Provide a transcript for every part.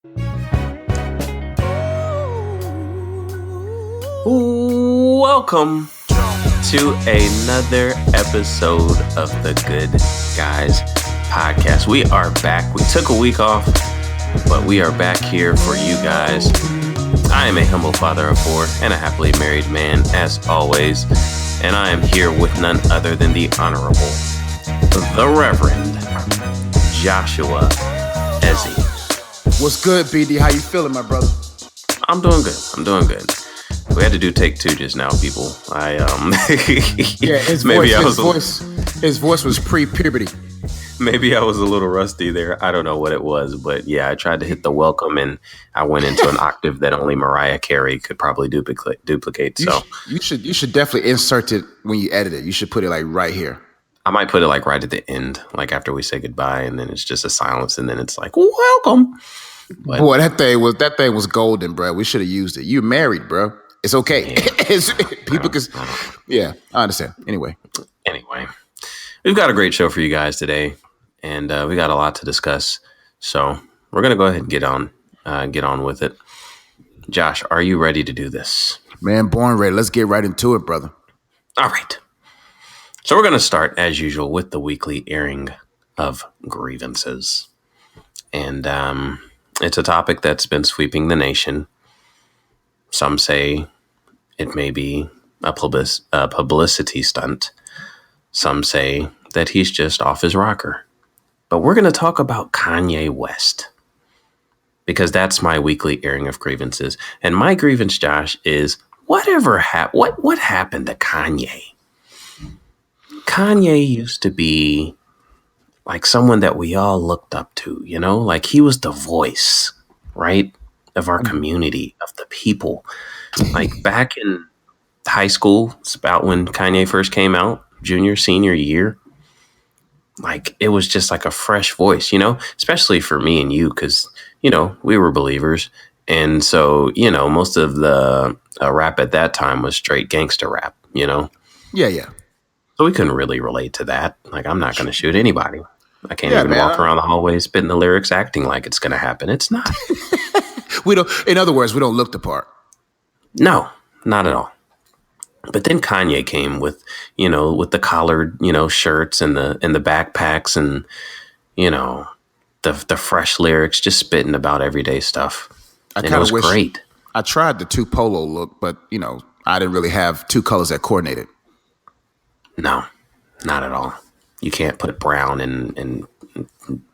Welcome to another episode of the Good Guys Podcast. We are back. We took a week off, but we are back here for you guys. I am a humble father of four and a happily married man, as always, and I am here with none other than the Honorable, the Reverend Joshua Ezzy. What's good, BD? How you feeling, my brother? I'm doing good. We had to do take two just now, people. His voice was pre-puberty. Maybe I was a little rusty there. I don't know what it was, but yeah, I tried to hit the welcome and I went into an octave that only Mariah Carey could probably duplicate. So you should definitely insert it when you edit it. You should put it like right here. I might put it like right at the end, like after we say goodbye, and then it's just a silence, and then it's like welcome. But, boy, that thing was golden, bro. We should have used it. You married, bro. It's okay. Yeah. I understand. Anyway, we've got a great show for you guys today, and we got a lot to discuss. So we're gonna go ahead and get on with it. Josh, are you ready to do this? Man, born ready. Let's get right into it, brother. All right. So we're gonna start as usual with the weekly airing of grievances, and it's a topic that's been sweeping the nation. Some say it may be a publicity stunt. Some say that he's just off his rocker. But we're going to talk about Kanye West, because that's my weekly airing of grievances. And my grievance, Josh, is what happened to Kanye? Kanye used to be like someone that we all looked up to, you know, like he was the voice, right, of our community, of the people. Like back in high school, it's about when Kanye first came out, junior, senior year. Like it was just like a fresh voice, you know, especially for me and you, because, you know, we were believers. And so, you know, most of the rap at that time was straight gangster rap, you know? Yeah. So we couldn't really relate to that. Like, I'm not going to shoot anybody. I can't even walk around the hallway spitting the lyrics acting like it's going to happen. It's not. In other words, we don't look the part. No, not at all. But then Kanye came with the collared, shirts and the backpacks and, the fresh lyrics, just spitting about everyday stuff. And it was great. I tried the two polo look, but, I didn't really have two colors that coordinated. No, not at all. You can't put brown and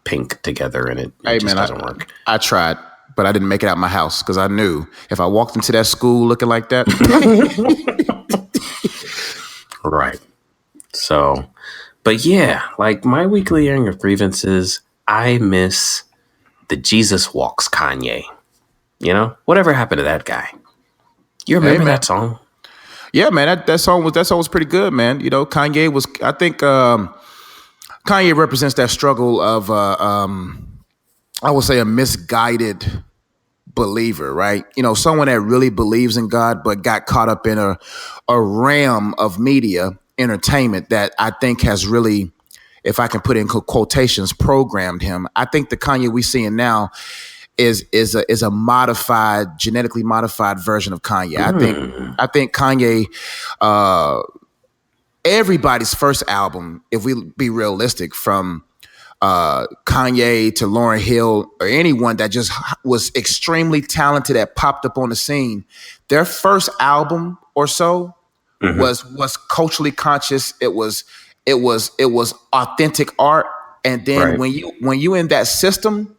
pink together and it just doesn't work. I tried, but I didn't make it out my house because I knew if I walked into that school looking like that. Right. So, but yeah, like my weekly airing of grievances, I miss the Jesus Walks Kanye. Whatever happened to that guy? You remember that song? Yeah, man, that song was pretty good, man. Kanye was, I think, Kanye represents that struggle of, I would say, a misguided believer, right? Someone that really believes in God, but got caught up in a realm of media entertainment that I think has really, if I can put it in quotations, programmed him. I think the Kanye we seeing now is a modified, genetically modified version of Kanye. I think Kanye, everybody's first album, if we be realistic, from Kanye to Lauryn Hill or anyone that just was extremely talented that popped up on the scene, their first album or so was culturally conscious. It was authentic art. And then when you in that system,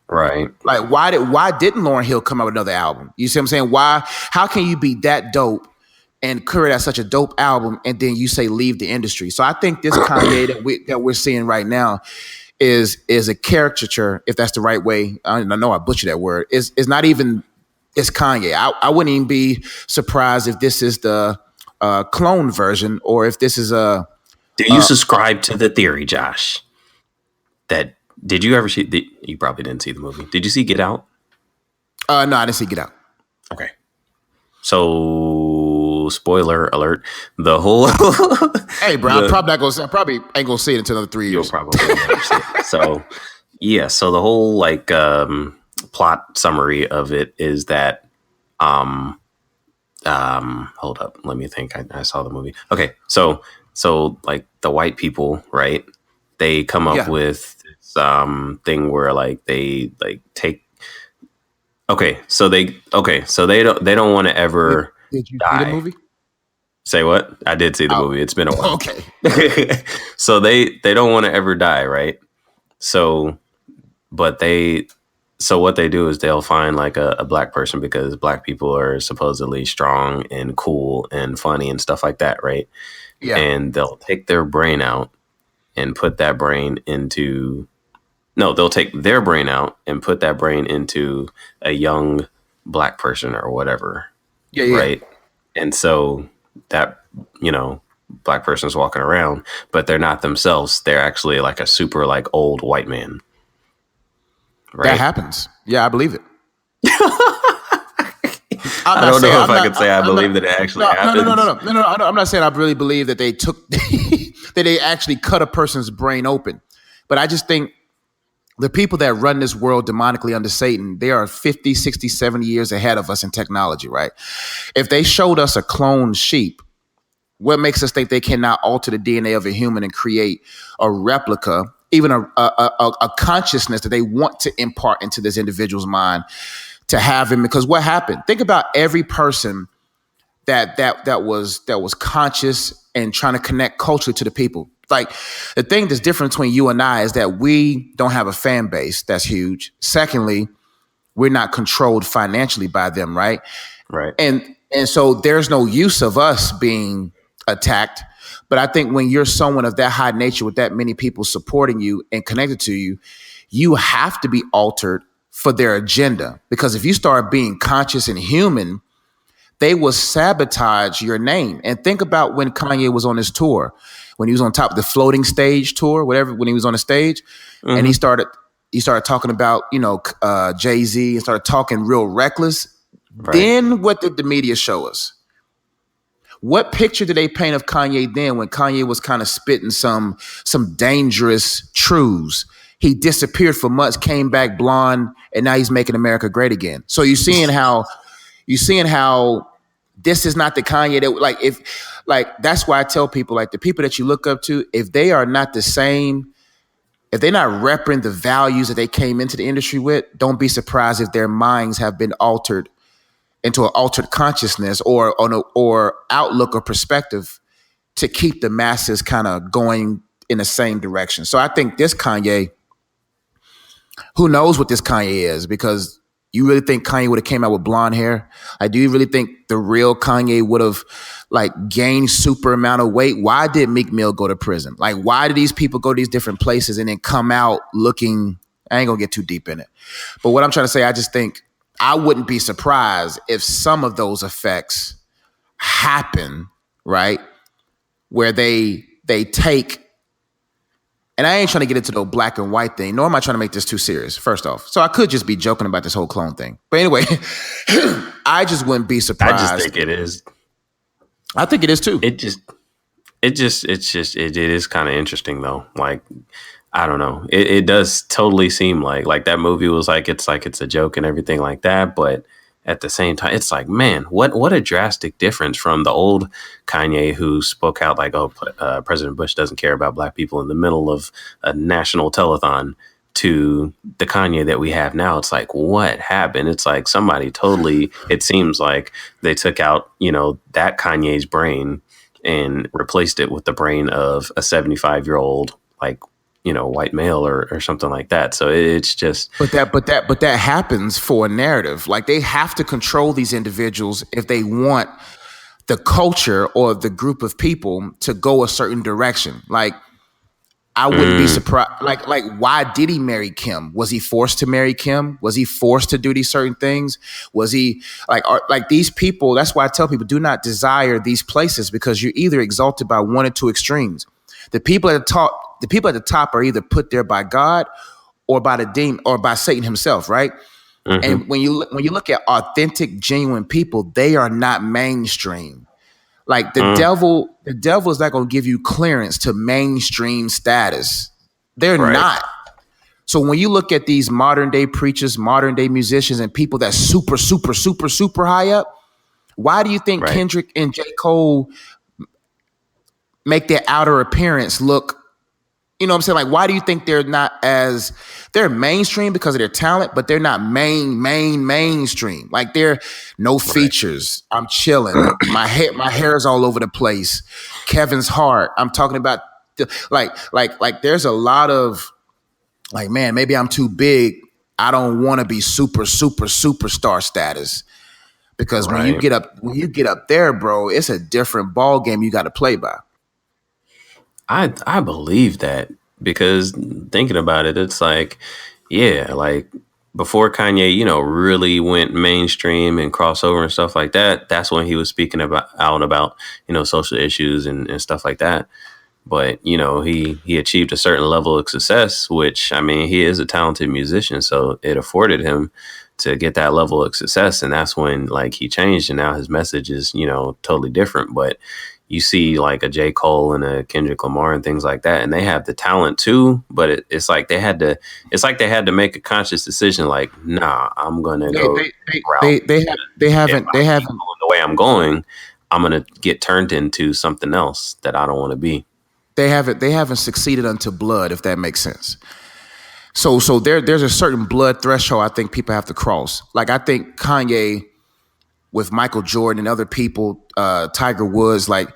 right? Like why didn't Lauryn Hill come out with another album? You see what I'm saying? How can you be that dope and curate at such a dope album and then you say leave the industry? So I think this Kanye that we're seeing right now is a caricature, if that's the right way. I know I butchered that word. It's not even, it's Kanye. I wouldn't even be surprised if this is the clone version or if this is a. Do you subscribe to the theory, Josh? Did you ever see you probably didn't see the movie. Did you see Get Out? No, I didn't see Get Out. Okay. So, spoiler alert, the whole hey, bro, I probably ain't gonna see it until another 3 years. You'll probably never see it. So, yeah, so the whole plot summary of it is that um hold up, let me think. I saw the movie. Okay, so like the white people, right? They come up Yeah. with this thing where like they like take so they don't want to ever Did you see the die. movie? Say what? I did see the Oh, movie. It's been a while. okay. So they don't want to ever die, right? So but they so what they do is they'll find like a black person because black people are supposedly strong and cool and funny and stuff like that, right? Yeah. And they'll take their brain out and put that brain into no, they'll take their brain out and put that brain into a young black person or whatever, Yeah. Yeah. right? And so that, you know, black person's walking around, but they're not themselves. They're actually like a super like old white man, That right? happens. Yeah, I believe it. I'm I not don't saying know if I'm I not. could say I I'm believe not. that it actually No, no, no, no, no, happens. no, no, no. I'm not saying I really believe that they took that they actually cut a person's brain open, but I just think the people that run this world demonically under Satan, they are 50, 60, 70 years ahead of us in technology, right? If they showed us a cloned sheep, what makes us think they cannot alter the DNA of a human and create a replica, even a consciousness that they want to impart into this individual's mind to have him? Because what happened? Think about every person that was conscious and trying to connect culturally to the people. Like the thing that's different between you and I is that we don't have a fan base that's huge. Secondly, we're not controlled financially by them, right? Right. And so there's no use of us being attacked. But I think when you're someone of that high nature with that many people supporting you and connected to you, you have to be altered for their agenda. Because if you start being conscious and human, they will sabotage your name. And think about when Kanye was on his tour, when he was on top of the floating stage tour, whatever, when he was on the stage, and Mm-hmm. he started talking about, Jay-Z, and started talking real reckless. Right. Then what did the media show us? What picture did they paint of Kanye then when Kanye was kind of spitting some dangerous truths? He disappeared for months, came back blonde, and now he's making America great again. So you seeing how this is not the Kanye that, like, if, like, that's why I tell people, like, the people that you look up to, if they are not the same, if they're not repping the values that they came into the industry with, don't be surprised if their minds have been altered into an altered consciousness or outlook or perspective to keep the masses kind of going in the same direction. So I think this Kanye, who knows what this Kanye is? Because you really think Kanye would have came out with blonde hair? Like, do you really think the real Kanye would have like gained super amount of weight? Why did Meek Mill go to prison? Like, why do these people go to these different places and then come out looking? I ain't gonna get too deep in it, but what I'm trying to say, I just think I wouldn't be surprised if some of those effects happen, right? Where they take, and I ain't trying to get into the black and white thing, nor am I trying to make this too serious, first off. So I could just be joking about this whole clone thing. But anyway, I just wouldn't be I just surprised. think it is. I think it is too. It is kind of interesting though. Like, I don't know. It does totally seem like that movie was like it's a joke and everything like that, but at the same time, it's like, man, what a drastic difference from the old Kanye who spoke out like, oh, President Bush doesn't care about black people in the middle of a national telethon, to the Kanye that we have now. It's like, what happened? It's like somebody totally, it seems like they took out, that Kanye's brain and replaced it with the brain of a 75-year-old, like, white male or something like that. So it's just, But that happens for a narrative. Like, they have to control these individuals if they want the culture or the group of people to go a certain direction. Like, I wouldn't be mm, surprised. Like, why did he marry Kim? Was he forced to marry Kim? Was he forced to do these certain things? Was he like these people? That's why I tell people, do not desire these places, because you're either exalted by one or two extremes. The people at the top are either put there by God or by the demon or by Satan himself, right? mm-hmm, And when you look at authentic, genuine people, they are not mainstream. Like, mm, the devil is not going to give you clearance to mainstream status. They're right. not. So when you look at these modern day preachers, modern day musicians, and people that's super, super, super, super high up, why do you think Right. Kendrick and J. Cole make their outer appearance look, you know what I'm saying? Like, why do you think they're not as, they're mainstream because of their talent, but they're not mainstream. Like, they're no Right. features. I'm chilling. My hair's all over the place. Kevin's heart. I'm talking about like there's a lot of like, man, maybe I'm too big. I don't want to be superstar status. Because Right. when you get up there, bro, it's a different ball game you got to play by. I believe that because thinking about it, it's like, yeah, like before Kanye, really went mainstream and crossover and stuff like that. That's when he was speaking about social issues and stuff like that. But he achieved a certain level of success, which I mean, he is a talented musician, so it afforded him to get that level of success, and that's when like he changed, and now his message is totally different. But you see like a J. Cole and a Kendrick Lamar and things like that, and they have the talent too, but it's like they had to make a conscious decision, like, nah, I'm gonna They go they they route. they they, have, they If haven't I they keep haven't going the way I'm going, I'm gonna get turned into something else that I don't want to be. they haven't succeeded unto blood, if that makes sense. So there's a certain blood threshold I think people have to cross. Like I think Kanye with Michael Jordan and other people, Tiger Woods, like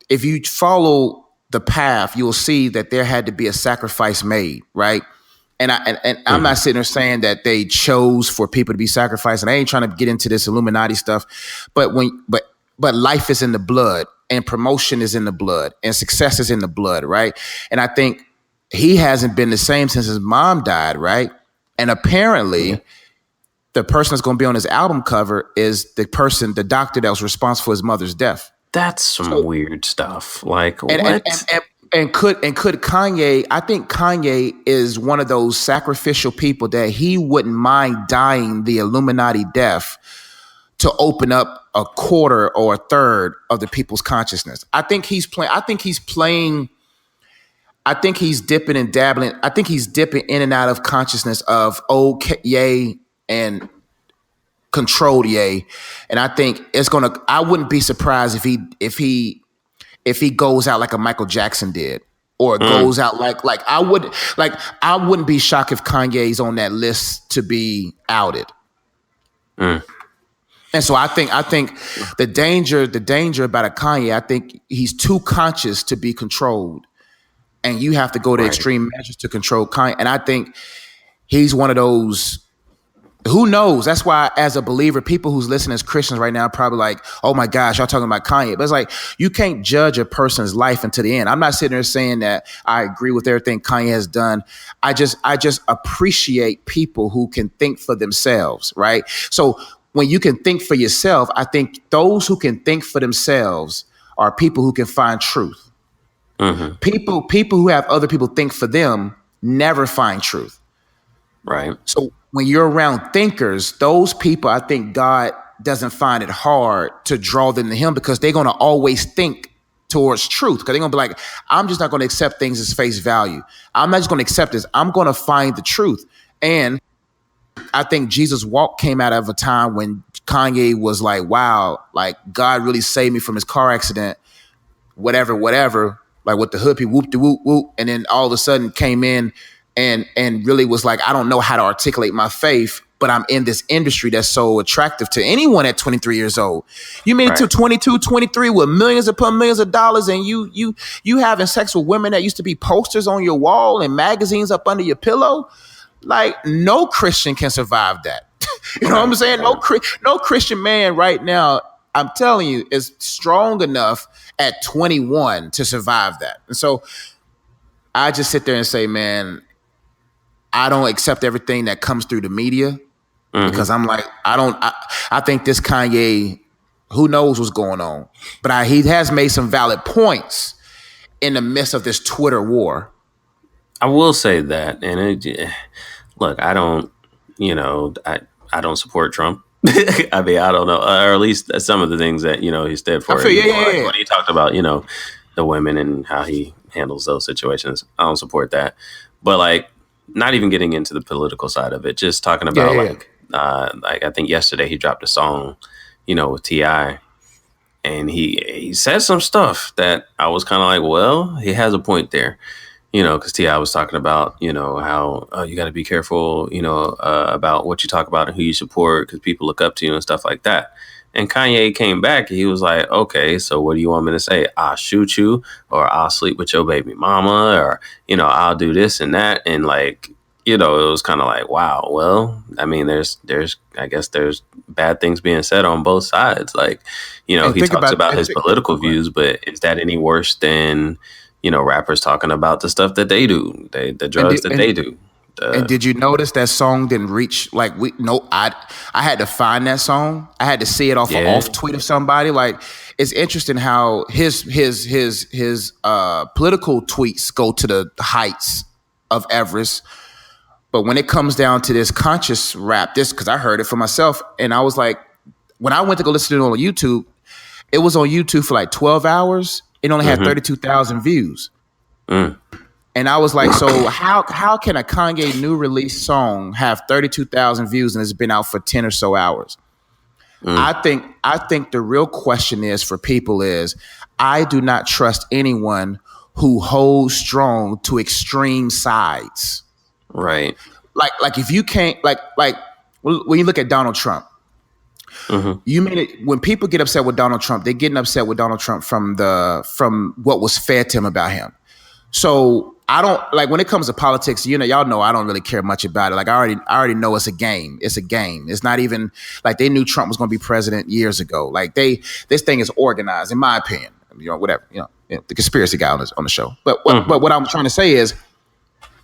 if you follow the path, you'll see that there had to be a sacrifice made, right? And I'm Hmm. not sitting there saying that they chose for people to be sacrificed. And I ain't trying to get into this Illuminati stuff, but life is in the blood, and promotion is in the blood, and success is in the blood, right? And I think he hasn't been the same since his mom died, right? And Yeah. apparently, the person that's going to be on his album cover is the doctor that was responsible for his mother's death. That's some So weird stuff. Like and and and, what? and and could Kanye? I think Kanye is one of those sacrificial people that he wouldn't mind dying the Illuminati death to open up a quarter or a third of the people's consciousness. I think he's playing. I think he's playing. I think he's dipping and dabbling. I think he's dipping in and out of consciousness of old Ye and controlled Ye. And I think it's gonna. I wouldn't be surprised if he goes out like a Michael Jackson did, or Mm, goes out I wouldn't be shocked if Kanye's on that list to be outed. mm, And so I think the danger about a Kanye, I think he's too conscious to be controlled. And you have to go to right. extreme measures to control Kanye. And I think he's one of those. Who knows? That's why, as a believer, people who's listening as Christians right now are probably like, "Oh my gosh, y'all talking about Kanye?" But it's like you can't judge a person's life until the end. I'm not sitting there saying that I agree with everything Kanye has done. I just appreciate people who can think for themselves, right? So when you can think for yourself, I think those who can think for themselves are people who can find truth. Hmm. People who have other people think for them never find truth. Right. So when you're around thinkers, those people, I think God doesn't find it hard to draw them to Him because they're going to always think towards truth. Because they're going to be like, I'm just not going to accept things as face value. I'm not just going to accept this. I'm going to find the truth. And I think Jesus' walk came out of a time when Kanye was like, wow, like God really saved me from his car accident, whatever, like with the hood, he whoop de whoop whoop, and then all of a sudden came in and really was like, I don't know how to articulate my faith, but I'm in this industry that's so attractive to anyone at 23 years old. You made it to Right. 22, 23 with millions upon millions of dollars, and you having sex with women that used to be posters on your wall and magazines up under your pillow. Like no Christian can survive that. You know what I'm Right. saying? Right. No Christian man right now, I'm telling you, is strong enough at 21 to survive that. And so I just sit there and say, man, I don't accept everything that comes through the media Hmm. because I'm like, I think this Kanye, who knows what's going on, but he has made some valid points in the midst of this Twitter war. I will say that, and look, I don't, I don't support Trump. I mean, I don't know, or at least some of the things that he stood I for. feel, And yeah, yeah, like yeah. when he talked about the women and how he handles those situations, I don't support that. But like not even getting into the political side of it, just talking Yeah, about yeah, yeah. like I think yesterday he dropped a song, with Ti, and he said some stuff that I was kind of like, well, he has a point there, because Ti was talking about, how you got to be careful, about what you talk about and who you support because people look up to you and stuff like that. And Kanye came back and he was like, okay, so what do you want me to say? I'll shoot you, or I'll sleep with your baby mama, or, I'll do this and that. And like, it was kind of like, wow, well, I mean, I guess there's bad things being said on both sides. Like, And he think talks about about his political right. views, but is that any worse than, rappers talking about the stuff that they do, the And drugs that they do? and did you notice that song didn't reach like we no I had to find that song. I had to see it off an Yeah. off tweet of somebody. Like it's interesting how his political tweets go to the heights of Everest. But when it comes down to this conscious rap, this because I heard it for myself, and I was like, when I went to go listen to it on YouTube, it was on YouTube for like 12 hours. It only had Mm-hmm. 32,000 views. Mm. And I was like, so how can a Kanye new release song have 32,000 views and it's been out for 10 or so hours? Mm. I think the real question is for people is I do not trust anyone who holds strong to extreme sides. Right. Like if you can't like when you look at Donald Trump, Mm-hmm. you mean it when people get upset with Donald Trump, they're getting upset with Donald Trump from what was fed to him about him. So I don't like when it comes to politics, y'all know I don't really care much about it. Like I already know it's a game. It's a game. It's not even like they knew Trump was going to be president years ago. Like this thing is organized, in my opinion. Whatever. The conspiracy guy on the show. But what I'm trying to say is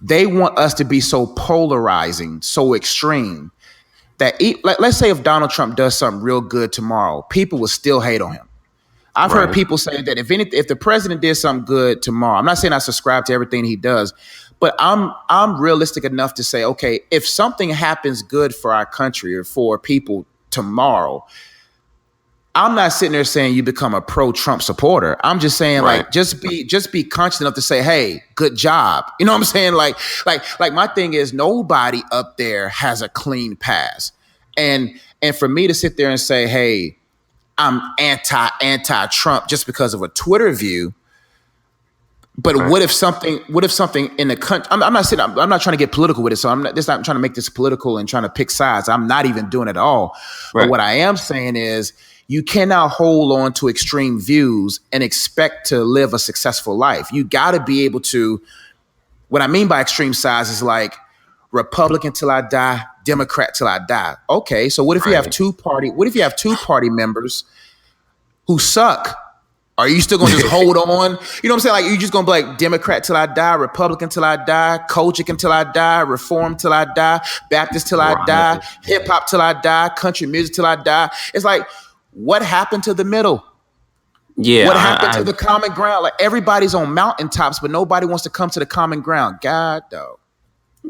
they want us to be so polarizing, so extreme that let's say if Donald Trump does something real good tomorrow, people will still hate on him. I've heard Right. people say that if the president did something good tomorrow, I'm not saying I subscribe to everything he does, but I'm realistic enough to say, okay, if something happens good for our country or for people tomorrow, I'm not sitting there saying you become a pro-Trump supporter. I'm just saying Right. like just be conscious enough to say, hey, good job. You know what I'm saying? Like my thing is nobody up there has a clean pass. And for me to sit there and say, hey, I'm anti-Trump just because of a Twitter view. But Right. what if something in the country? I'm not trying to get political with it. So I'm not trying to make this political and trying to pick sides. I'm not even doing it at all. Right. But what I am saying is you cannot hold on to extreme views and expect to live a successful life. You got to be able to. What I mean by extreme sides is like Republican till I die, Democrat till I die. Okay, so what if you have Right. two party members who suck? Are you still gonna just hold on? You know what I'm saying? Like you just gonna be like Democrat till I die, Republican till I die, Kojic until I die, Reform till I die, Baptist till I die, Right. hip hop till I die, country music till I die. It's like, what happened to the middle? Yeah. What happened to the common ground? Like everybody's on mountaintops, but nobody wants to come to the common ground. God, though.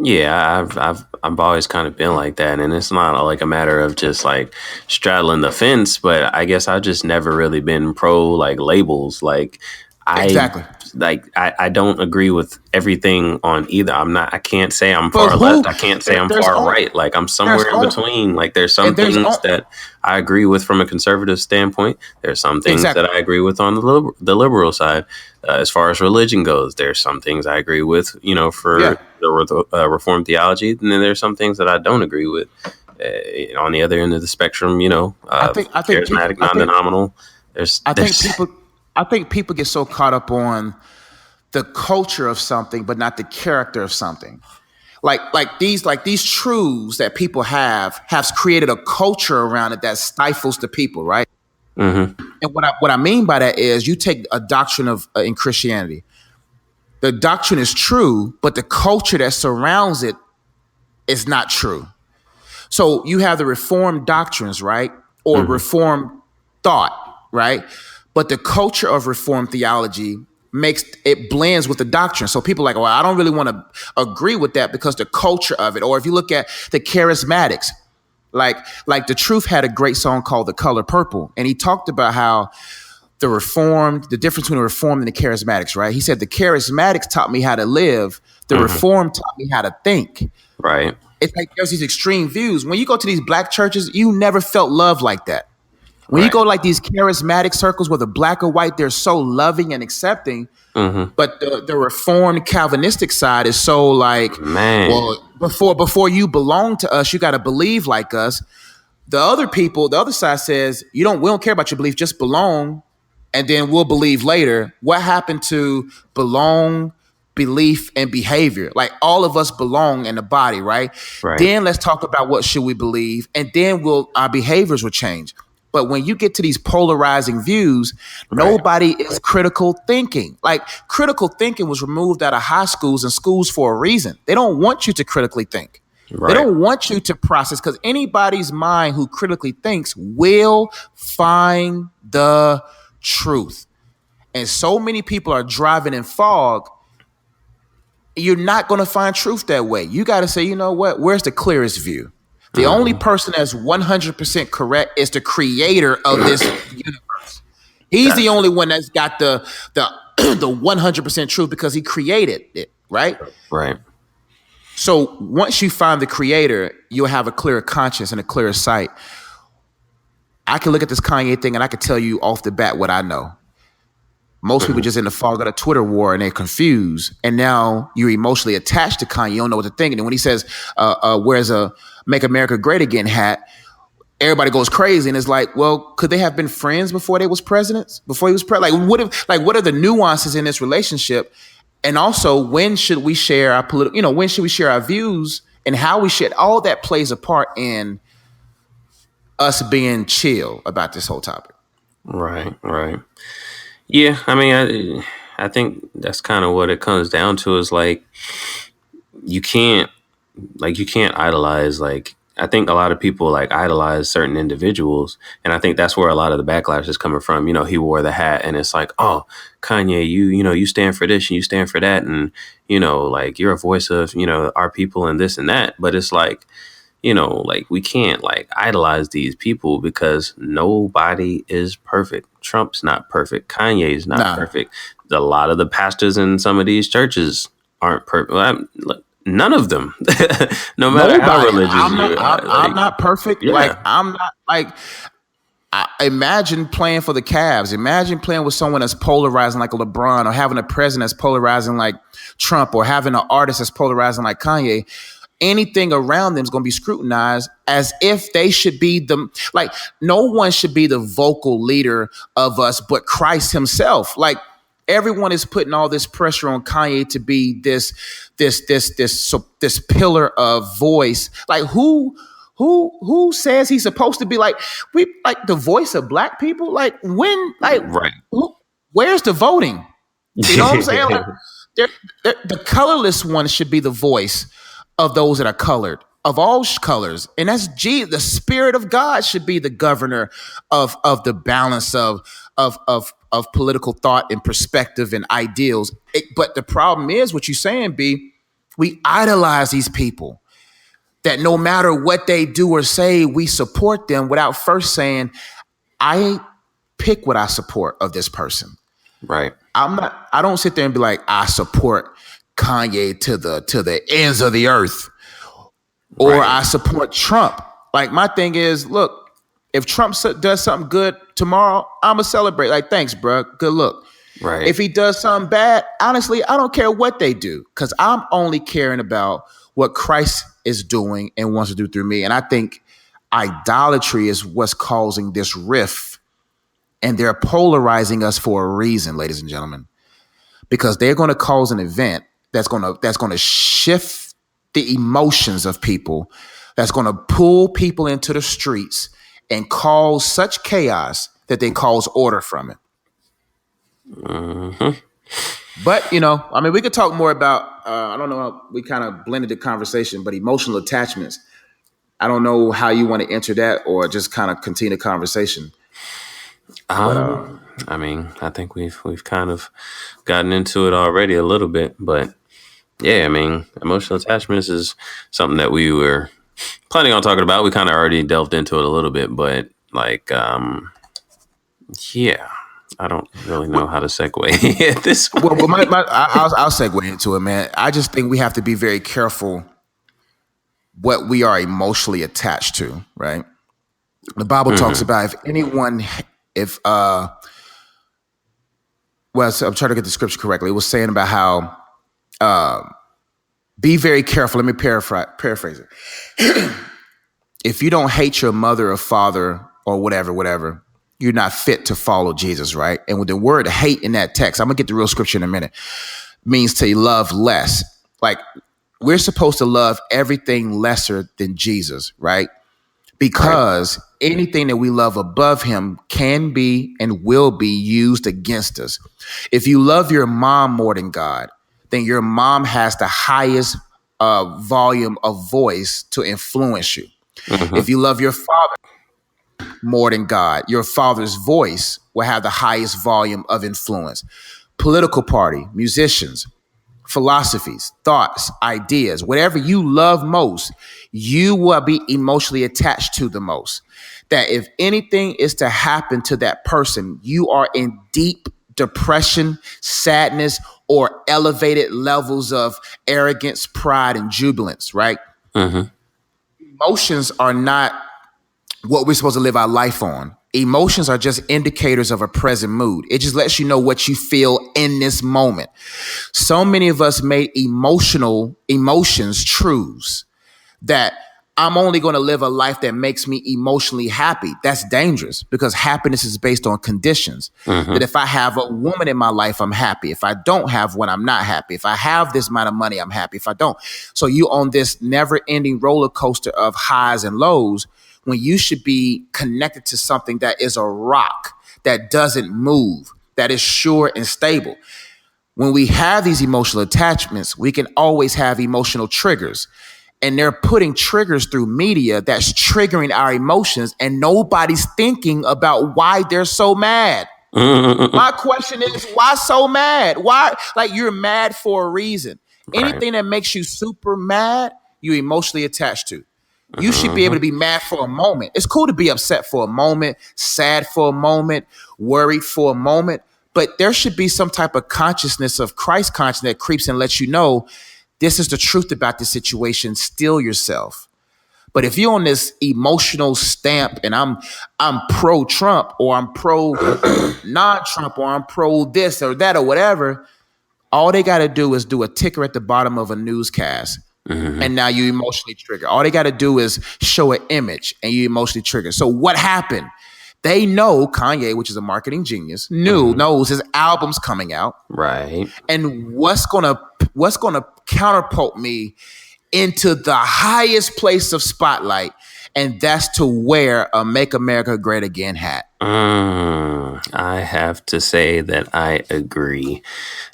Yeah, I've always kind of been like that, and it's not like a matter of just like straddling the fence, but I guess I've just never really been pro like labels. Like Exactly. I don't agree with everything on either. I can't say I'm But far left. I can't say I'm there's far only- right. Like I'm somewhere in only- between. Like there's some and there's things on- that I agree with from a conservative standpoint. There's some things Exactly. that I agree with on the liberal side. As far as religion goes, there's some things I agree with, for Yeah. the Reformed theology, and then there's some things that I don't agree with. On the other end of the spectrum, I think charismatic, people- non-denominational. I think people get so caught up on the culture of something, but not the character of something. Like these truths that people have created a culture around it that stifles the people, right? Mm-hmm. And what I mean by that is you take a doctrine of in Christianity. The doctrine is true, but the culture that surrounds it is not true. So you have the Reformed doctrines, right? Or Reformed thought, right? But the culture of Reformed theology makes it blends with the doctrine. So people are like, well, I don't really want to agree with that because the culture of it. Or if you look at the charismatics, like the Truth had a great song called The Color Purple. And he talked about how the difference between the reformed and the charismatics, right? He said the charismatics taught me how to live. The Mm-hmm. reformed taught me how to think. Right. It's like there's these extreme views. When you go to these black churches, you never felt love like that. When you Right. go like these charismatic circles, whether black or white, they're so loving and accepting. Mm-hmm. But the reformed Calvinistic side is so like, Man. well, before you belong to us, you got to believe like us. The other people, the other side says, we don't care about your belief, just belong, and then we'll believe later. What happened to belong, belief, and behavior? Like all of us belong in the body, right? Right. Then let's talk about what should we believe, and then our behaviors will change. But when you get to these polarizing views, Right. nobody is critical thinking. Like critical thinking was removed out of high schools and schools for a reason. They don't want you to critically think. They Right. don't want you to process because anybody's mind who critically thinks will find the truth. And so many people are driving in fog. You're not going to find truth that way. You got to say, you know what? Where's the clearest view? The only Mm-hmm. person that's 100% correct is the creator of this universe. He's the That's only one that's got the 100% truth because he created it, right? right. So once you find the creator, you'll have a clearer conscience and a clearer sight. I can look at this Kanye thing and I can tell you off the bat what I know. Most people Mm-hmm. just in the fog of the Twitter war and they're confused. And now you're emotionally attached to Kanye. You don't know what to think. And then when he says, where's a Make America Great Again hat, everybody goes crazy. And it's like, well, could they have been friends before they was presidents? Before he was president? What are the nuances in this relationship? And also, when should we share our when should we share our views and how we should, all that plays a part in us being chill about this whole topic. Right. Right. Yeah. I mean, I think that's kind of what it comes down to is like, you can't, you can't idolize, I think a lot of people like idolize certain individuals, and I think that's where a lot of the backlash is coming from. He wore the hat, and it's like, oh, Kanye, you stand for this and you stand for that, and you're a voice of our people and this and that. But it's like, we can't idolize these people because nobody is perfect. Trump's not perfect. Kanye's not Nah, perfect. A lot of the pastors in some of these churches aren't perfect. None of them, no matter how nobody. religious I'm you not. are. I'm not perfect. Like Yeah, I'm not. Like imagine playing for the Cavs. Imagine playing with someone that's polarizing like a LeBron, or having a president that's polarizing like Trump, or having an artist that's polarizing like Kanye. Anything around them is going to be scrutinized as if they should be no one should be the vocal leader of us but Christ himself. Like everyone is putting all this pressure on Kanye to be this pillar of voice. Like who says he's supposed to be like the voice of black people? Like when right. where's the voting? You know what I'm saying? Like, the colorless one should be the voice of those that are colored, of all colors, and that's Jesus. The Spirit of God should be the governor of the balance of political thought and perspective and ideals. But the problem is what you're saying, B. We idolize these people that no matter what they do or say, we support them without first saying, I pick what I support of this person. Right. I don't sit there and be like, I support Kanye to the ends of the earth, or Right. I support Trump. Like my thing is, look, if Trump does something good tomorrow, I'ma celebrate. Like, thanks, bro. Good look. Right. If he does something bad, honestly, I don't care what they do because I'm only caring about what Christ is doing and wants to do through me. And I think idolatry is what's causing this rift, and they're polarizing us for a reason, ladies and gentlemen, because they're going to cause an event that's going to shift the emotions of people, that's going to pull people into the streets and cause such chaos that they cause order from it. Mm-hmm. But I mean, we could talk more about. I don't know. We kind of blended the conversation, but emotional attachments. I don't know how you want to enter that, or just kind of continue the conversation. I mean, I think we've kind of gotten into it already a little bit, but yeah, I mean, emotional attachments is something that we were planning on talking about. We kind of already delved into it a little bit, but yeah, I don't really know how to segue at this Well, point. I'll segue into it, man. I just think we have to be very careful what we are emotionally attached to, right? The Bible talks about if anyone, if well, so I'm trying to get the scripture correctly. It was saying about how be very careful. Let me paraphrase it. If you don't hate your mother or father or whatever, you're not fit to follow Jesus, right? And with the word hate in that text, I'm gonna get the real scripture in a minute, means to love less. Like we're supposed to love everything lesser than Jesus, right? Right. Because anything that we love above him can be and will be used against us. If you love your mom more than God, then your mom has the highest volume of voice to influence you. If you love your father more than God, your father's voice will have the highest volume of influence. Political party, musicians, philosophies, thoughts, ideas, whatever you love most, you will be emotionally attached to the most. That if anything is to happen to that person, you are in deep depression, sadness, or elevated levels of arrogance, pride, and jubilance, right? Emotions are not what we're supposed to live our life on. Emotions are just indicators of a present mood. It just lets you know what you feel in this moment. So many of us made emotions truths that I'm only going to live a life that makes me emotionally happy. That's dangerous because happiness is based on conditions. That if I have a woman in my life, I'm happy. If I don't have one, I'm not happy. If I have this amount of money, I'm happy. If I don't. So you on this never ending roller coaster of highs and lows when you should be connected to something that is a rock, that doesn't move, that is sure and stable. When we have these emotional attachments, we can always have emotional triggers. And they're putting triggers through media that's triggering our emotions, and nobody's thinking about why they're so mad. My question is, why so mad? Why? Like, you're mad for a reason. Right. Anything that makes you super mad, you emotionally attached to. You should be able to be mad for a moment. It's cool to be upset for a moment, sad for a moment, worried for a moment, but there should be some type of consciousness of Christ consciousness that creeps and lets you know this is the truth about this situation. Still yourself. But if you're on this emotional stamp and I'm pro Trump or I'm pro non-Trump or I'm pro this or that or whatever, all they got to do is do a ticker at the bottom of a newscast. And now you emotionally trigger. All they got to do is show an image and you emotionally trigger. So what happened? They know Kanye, which is a marketing genius, knows his album's coming out. Right. And what's gonna counterpult me into the highest place of spotlight, and that's to wear a Make America Great Again hat. I have to say that I agree.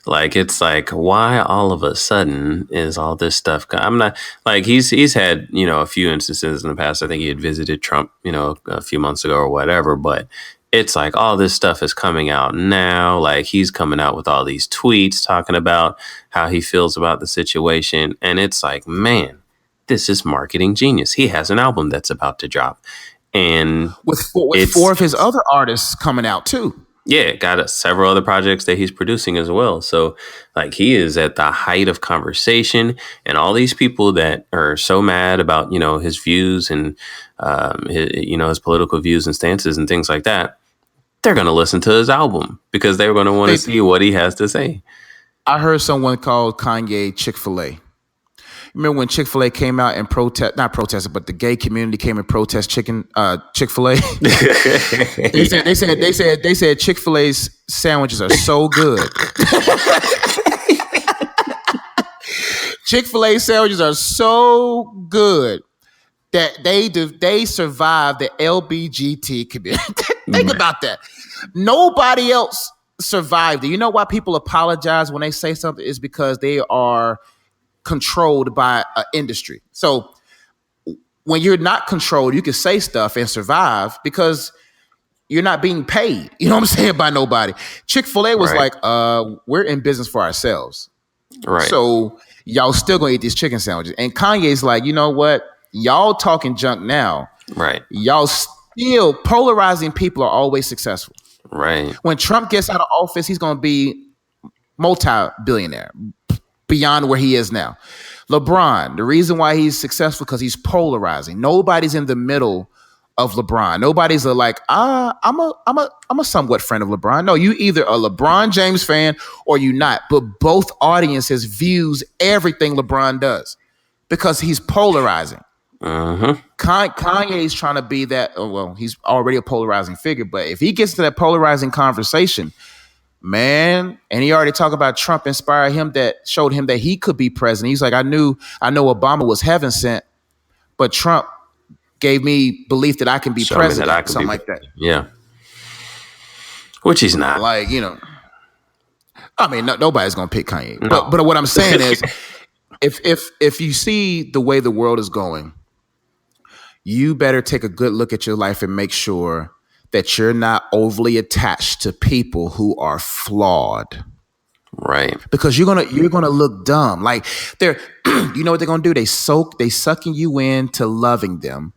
Like, it's like, why all of a sudden is all this stuff? I'm not like he's had, a few instances in the past. I think he had visited Trump, a few months ago or whatever, but it's like all this stuff is coming out now. Like, he's coming out with all these tweets talking about how he feels about the situation. And it's like, man, this is marketing genius. He has an album that's about to drop. And with four of his other artists coming out too. Yeah, got several other projects that he's producing as well. So, like, he is at the height of conversation, and all these people that are so mad about, his views and, his political views and stances and things like that, they're going to listen to his album because they're going to want to see what he has to say. I heard someone call Kanye Chick-fil-A. Remember when Chick-fil-A came out and not protested, but the gay community came and protest Chick-fil-A? they said Chick-fil-A's sandwiches are so good. Chick-fil-A sandwiches are so good that they survived the LBGT community. Think about that. Nobody else survived it. You know why people apologize when they say something? Is because they are controlled by an industry. So when you're not controlled, you can say stuff and survive because you're not being paid. You know what I'm saying? By nobody. Chick-fil-A was Right. like, we're in business for ourselves. Right. So y'all still gonna eat these chicken sandwiches. And Kanye's like, you know what? Y'all talking junk now. Right. Y'all still polarizing people are always successful. Right. When Trump gets out of office, he's going to be multi-billionaire beyond where he is now. LeBron, the reason why he's successful because he's polarizing. Nobody's in the middle of LeBron. Nobody's I'm a somewhat friend of LeBron. No, you either a LeBron James fan or you not. But both audiences views everything LeBron does because he's polarizing. Kanye's trying to be that. Oh, well, he's already a polarizing figure, but if he gets to that polarizing conversation, man, and he already talked about Trump inspired him, that showed him that he could be president. He's like, I know Obama was heaven sent, but Trump gave me belief that I can be Show me that president, I can something be like that. Yeah. Which he's not. Like, I mean, nobody's gonna pick Kanye. No. But what I'm saying is, if you see the way the world is going, you better take a good look at your life and make sure that you're not overly attached to people who are flawed. Right. Because you're gonna look dumb. Like they're you know what they're gonna do? They sucking you into loving them.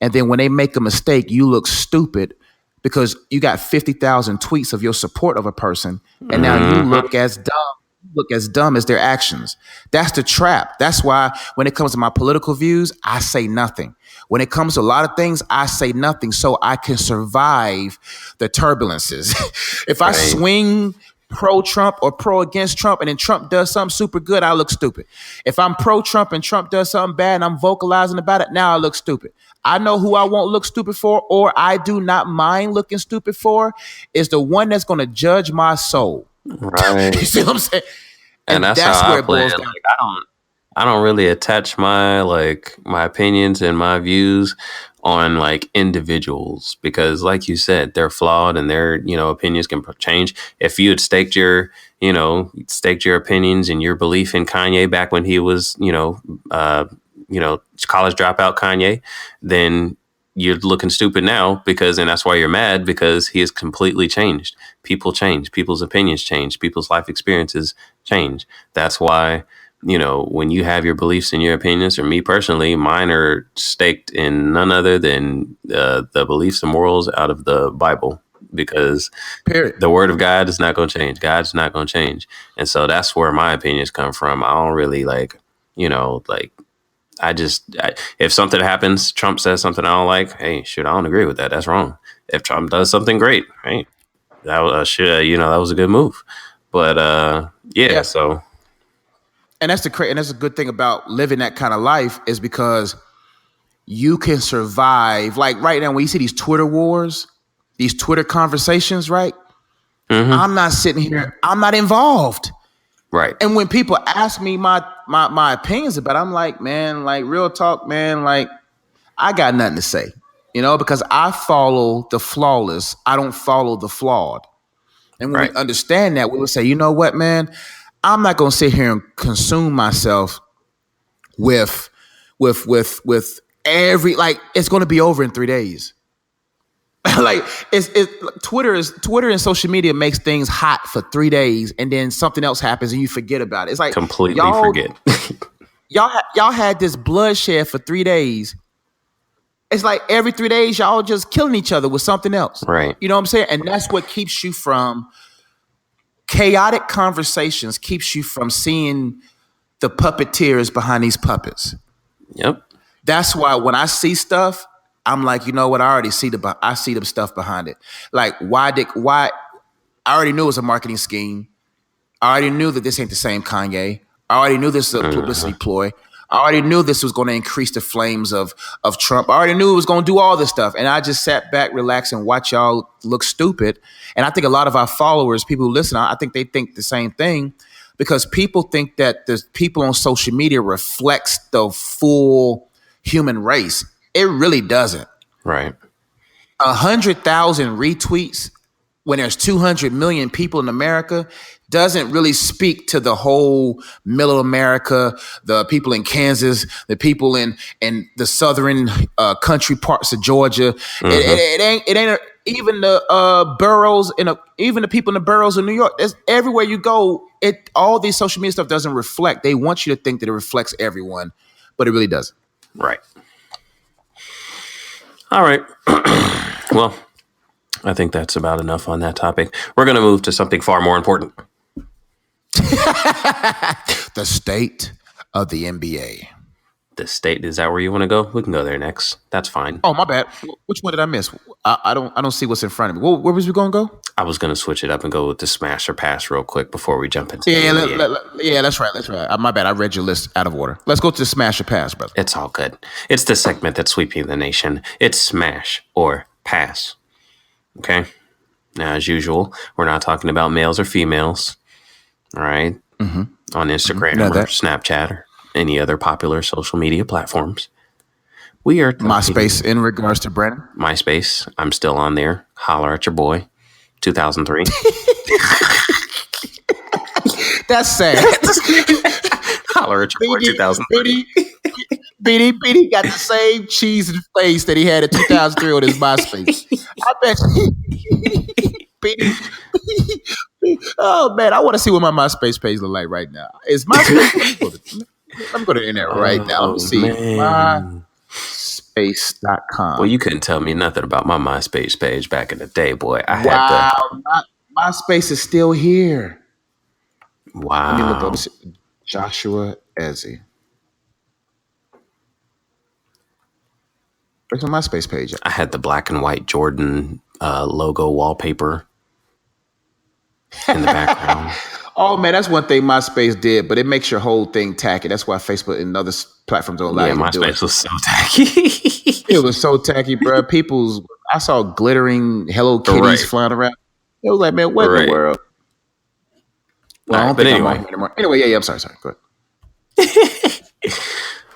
And then when they make a mistake, you look stupid because you got 50,000 tweets of your support of a person, and now you look as dumb as their actions. That's the trap. That's why when it comes to my political views, I say nothing. When it comes to a lot of things, I say nothing so I can survive the turbulences. If I swing pro-Trump or pro-against Trump and then Trump does something super good, I look stupid. If I'm pro-Trump and Trump does something bad and I'm vocalizing about it, now I look stupid. I know who I won't look stupid for, or I do not mind looking stupid for, is the one that's going to judge my soul. Right. You see what I'm saying? And that's how I play it. Like, I don't really attach my opinions and my views on like individuals because, like you said, they're flawed and their opinions can change. If you had staked your opinions and your belief in Kanye back when he was college dropout Kanye, then you're looking stupid now and that's why you're mad, because he has completely changed. People change, people's opinions change, people's life experiences change. That's why, when you have your beliefs and your opinions, or me personally, mine are staked in none other than the beliefs and morals out of the Bible, because the word of God is not going to change. God's not going to change. And so that's where my opinions come from. I don't really if something happens, Trump says something I don't like, hey, I don't agree with that. That's wrong. If Trump does something great, hey, that was a good move. But yeah. So, and that's a good thing about living that kind of life, is because you can survive. Like right now, when you see these Twitter wars, these Twitter conversations, right? I'm not sitting here. I'm not involved. Right. And when people ask me my opinions about it, I'm like, man, like real talk, man, like I got nothing to say, because I follow the flawless. I don't follow the flawed. And when we understand that, we would say, you know what, man, I'm not going to sit here and consume myself with every, like, it's going to be over in 3 days. Like Twitter and social media makes things hot for 3 days, and then something else happens and you forget about it. It's like completely forget. y'all had this bloodshed for 3 days. It's like every 3 days y'all just killing each other with something else. Right. You know what I'm saying? And that's what keeps you from chaotic conversations, keeps you from seeing the puppeteers behind these puppets. Yep. That's why when I see stuff, I'm like, you know what? I already see the stuff behind it. Like, why? I already knew it was a marketing scheme. I already knew that this ain't the same Kanye. I already knew this was a publicity ploy. I already knew this was going to increase the flames of Trump. I already knew it was going to do all this stuff. And I just sat back, relaxed, and watch y'all look stupid. And I think a lot of our followers, people who listen, I think they think the same thing, because people think that the people on social media reflects the full human race. It really doesn't. Right. 100,000 retweets when there's 200 million people in America doesn't really speak to the whole middle America, the people in Kansas, the people in the southern country parts of Georgia. It ain't even the boroughs even the people in the boroughs of New York. Everywhere you go, all these social media stuff doesn't reflect. They want you to think that it reflects everyone, but it really doesn't. Right. All right. Well, I think that's about enough on that topic. We're going to move to something far more important. The state of the NBA. The state, is that where you want to go? We can go there next. That's fine. Oh, my bad. Which one did I miss? I don't see what's in front of me. Where was we gonna go? I was going to switch it up and go with the smash or pass real quick before we jump into the Yeah, NBA. yeah, that's right. That's right. My bad. I read your list out of order. Let's go to the smash or pass, brother. It's all good. It's the segment that's sweeping the nation. It's smash or pass. Okay? Now, as usual, we're not talking about males or females. All right? On Instagram Know or that. Snapchat or any other popular social media platforms. We are talking MySpace in regards to Brandon. MySpace. I'm still on there. Holler at your boy. 2003. That's sad. Holler at your boy. 2003. BD got the same cheese and face that he had in 2003 on his MySpace. I bet BD. Oh man, I want to see what my MySpace page look like right now. Is MySpace? Let me go to the internet right now. Let me see. MySpace.com. Well, you couldn't tell me nothing about my MySpace page back in the day, boy. I had Wow, MySpace is still here. to. Wow. Let me look up Joshua Ezzy. Where's my MySpace page at? I had the black and white Jordan logo wallpaper in the background. Oh man, that's one thing MySpace did, but it makes your whole thing tacky. That's why Facebook and other platforms don't allow you to do it. MySpace was so tacky. It was so tacky, bro. I saw glittering Hello Kitties flying around. It was like, man, what in the world? Well, I don't think I'm on here anymore. Anyway, yeah, I'm sorry. Go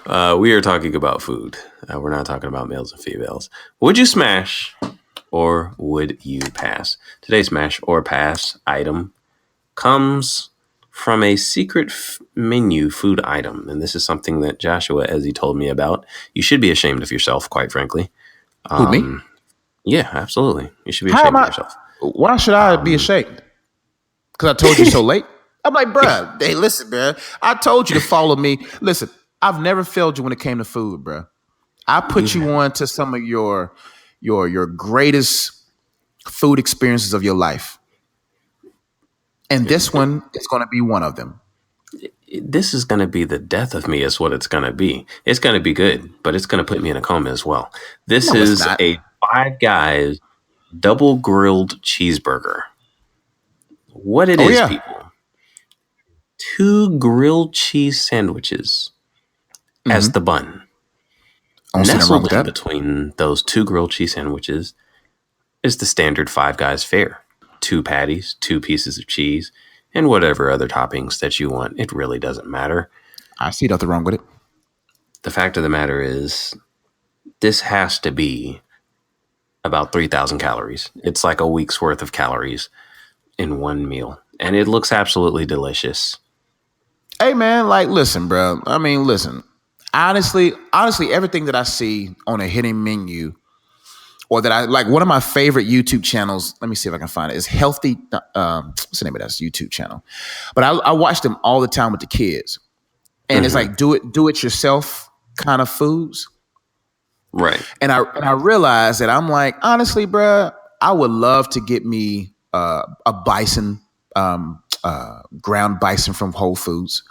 ahead. We are talking about food. We're not talking about males and females. Would you smash or would you pass? Today's smash or pass item comes from a secret menu food item. And this is something that Joshua, as he told me about, you should be ashamed of yourself, quite frankly. Who, me? Yeah, absolutely. You should be ashamed of yourself. Why should I be ashamed? Because I told you so late? I'm like, bruh, hey, listen, man. I told you to follow me. Listen, I've never failed you when it came to food, bruh. I put you on to some of your greatest food experiences of your life. And this one is going to be one of them. This is going to be the death of me is what it's going to be. It's going to be good, but it's going to put me in a coma as well. This is a Five Guys double grilled cheeseburger. What it is, people. 2 grilled cheese sandwiches as the bun. Nestled in between those 2 grilled cheese sandwiches is the standard Five Guys fare. 2 patties, 2 pieces of cheese, and whatever other toppings that you want. It really doesn't matter. I see nothing wrong with it. The fact of the matter is, this has to be about 3,000 calories. It's like a week's worth of calories in one meal. And it looks absolutely delicious. Hey, man, like, listen, bro. I mean, listen. Honestly, everything that I see on a hidden menu or that I like, one of my favorite YouTube channels, let me see if I can find it, is Healthy. What's the name of that YouTube channel? But I watch them all the time with the kids. And it's like do it yourself kind of foods. Right. And I realized that I'm like, honestly, bro, I would love to get me a bison, ground bison from Whole Foods,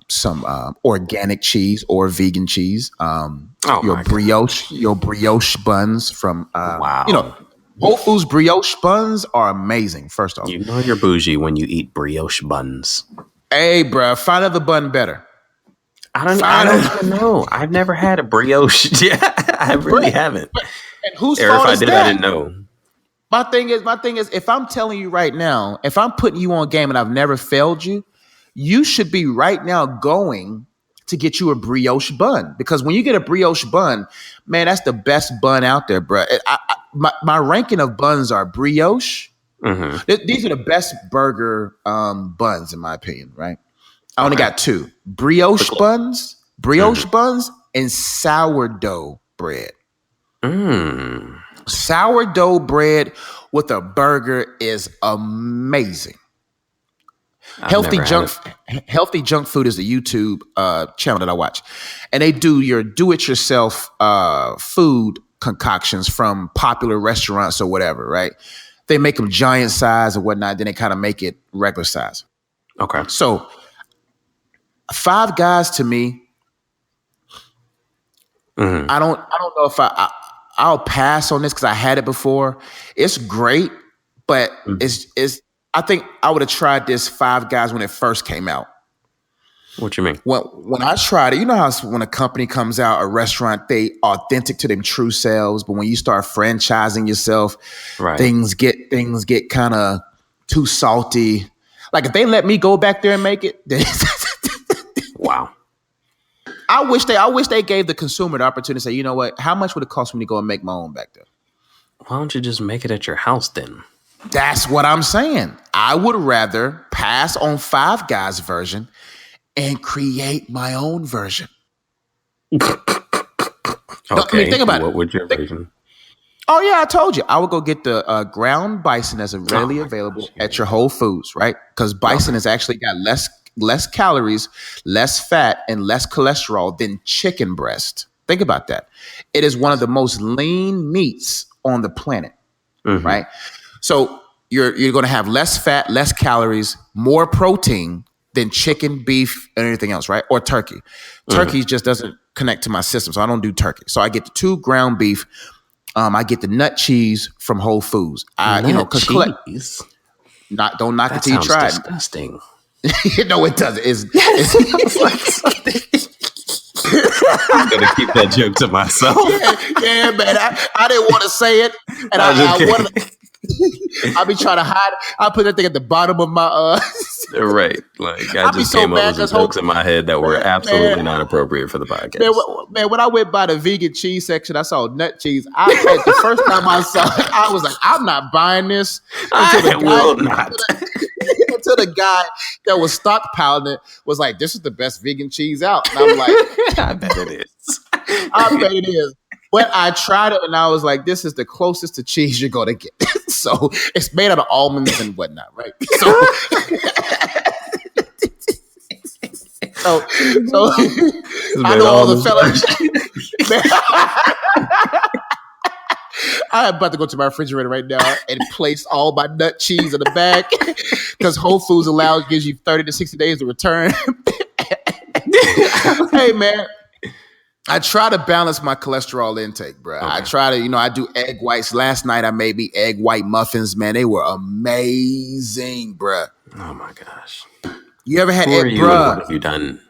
some organic cheese or vegan cheese, your brioche buns from wow. Whole Foods brioche buns are amazing. First off, you know you're bougie when you eat brioche buns. Hey, bro, find other bun better. I don't even know. I've never had a brioche. Yeah, I really haven't. And whose fault if I did did, that? I didn't know. My thing is, if I'm telling you right now, if I'm putting you on game and I've never failed you, you should be right now going to get you a brioche bun. Because when you get a brioche bun, man, that's the best bun out there, bro. My ranking of buns are brioche. These are the best burger buns, in my opinion, right? I only got 2. Brioche buns, and sourdough bread. Sourdough bread with a burger is amazing. Healthy Junk Food is the YouTube channel that I watch, and they do your do-it-yourself food concoctions from popular restaurants or whatever, right? They make them giant size or whatnot, then they kind of make it regular size. Okay. So Five Guys to me, I don't know if I'll pass on this because I had it before. It's great, but it's I think I would have tried this Five Guys when it first came out. What you mean? When I tried it, you know how when a company comes out, a restaurant, they authentic to them true selves, but when you start franchising yourself, Right. things get kind of too salty. Like if they let me go back there and make it, then Wow. I wish they gave the consumer the opportunity to say, you know what, how much would it cost me to go and make my own back there? Why don't you just make it at your house then? That's what I'm saying. I would rather pass on Five Guys version and create my own version. Okay. Think about it. What would your version? Oh yeah, I told you. I would go get the ground bison as readily available gosh. at your Whole Foods, right? Because bison has actually got less calories, less fat, and less cholesterol than chicken breast. Think about that. It is one of the most lean meats on the planet, right? So you're going to have less fat, less calories, more protein than chicken, beef, and anything else, right? Or turkey. Turkey just doesn't connect to my system, so I don't do turkey. So I get the 2 ground beef. I get the nut cheese from Whole Foods. Cheese? Don't knock That it till you sounds try disgusting. it. No, it doesn't. It's I'm gonna keep that joke to myself. yeah, man. I didn't want to say it, and I wanted. I be trying to hide. I put that thing at the bottom of my. Right. Like I just came up with some jokes in my head that were absolutely not appropriate for the podcast. Man, when I went by the vegan cheese section, I saw nut cheese. The first time I saw it, I was like, I'm not buying this. Until the guy that was stockpiling it was like, this is the best vegan cheese out. And I'm like, I bet it is. I bet it is. But I tried it and I was like, this is the closest to cheese you're going to get. So it's made out of almonds and whatnot, right? So I know all the fellas. I'm about to go to my refrigerator right now and place all my nut cheese in the bag because Whole Foods gives you 30 to 60 days to return. Hey, man. I try to balance my cholesterol intake, bro. Okay. I try to, I do egg whites. Last night I made me egg white muffins, man. They were amazing, bro. Oh my gosh. You ever had egg, bro? What have you done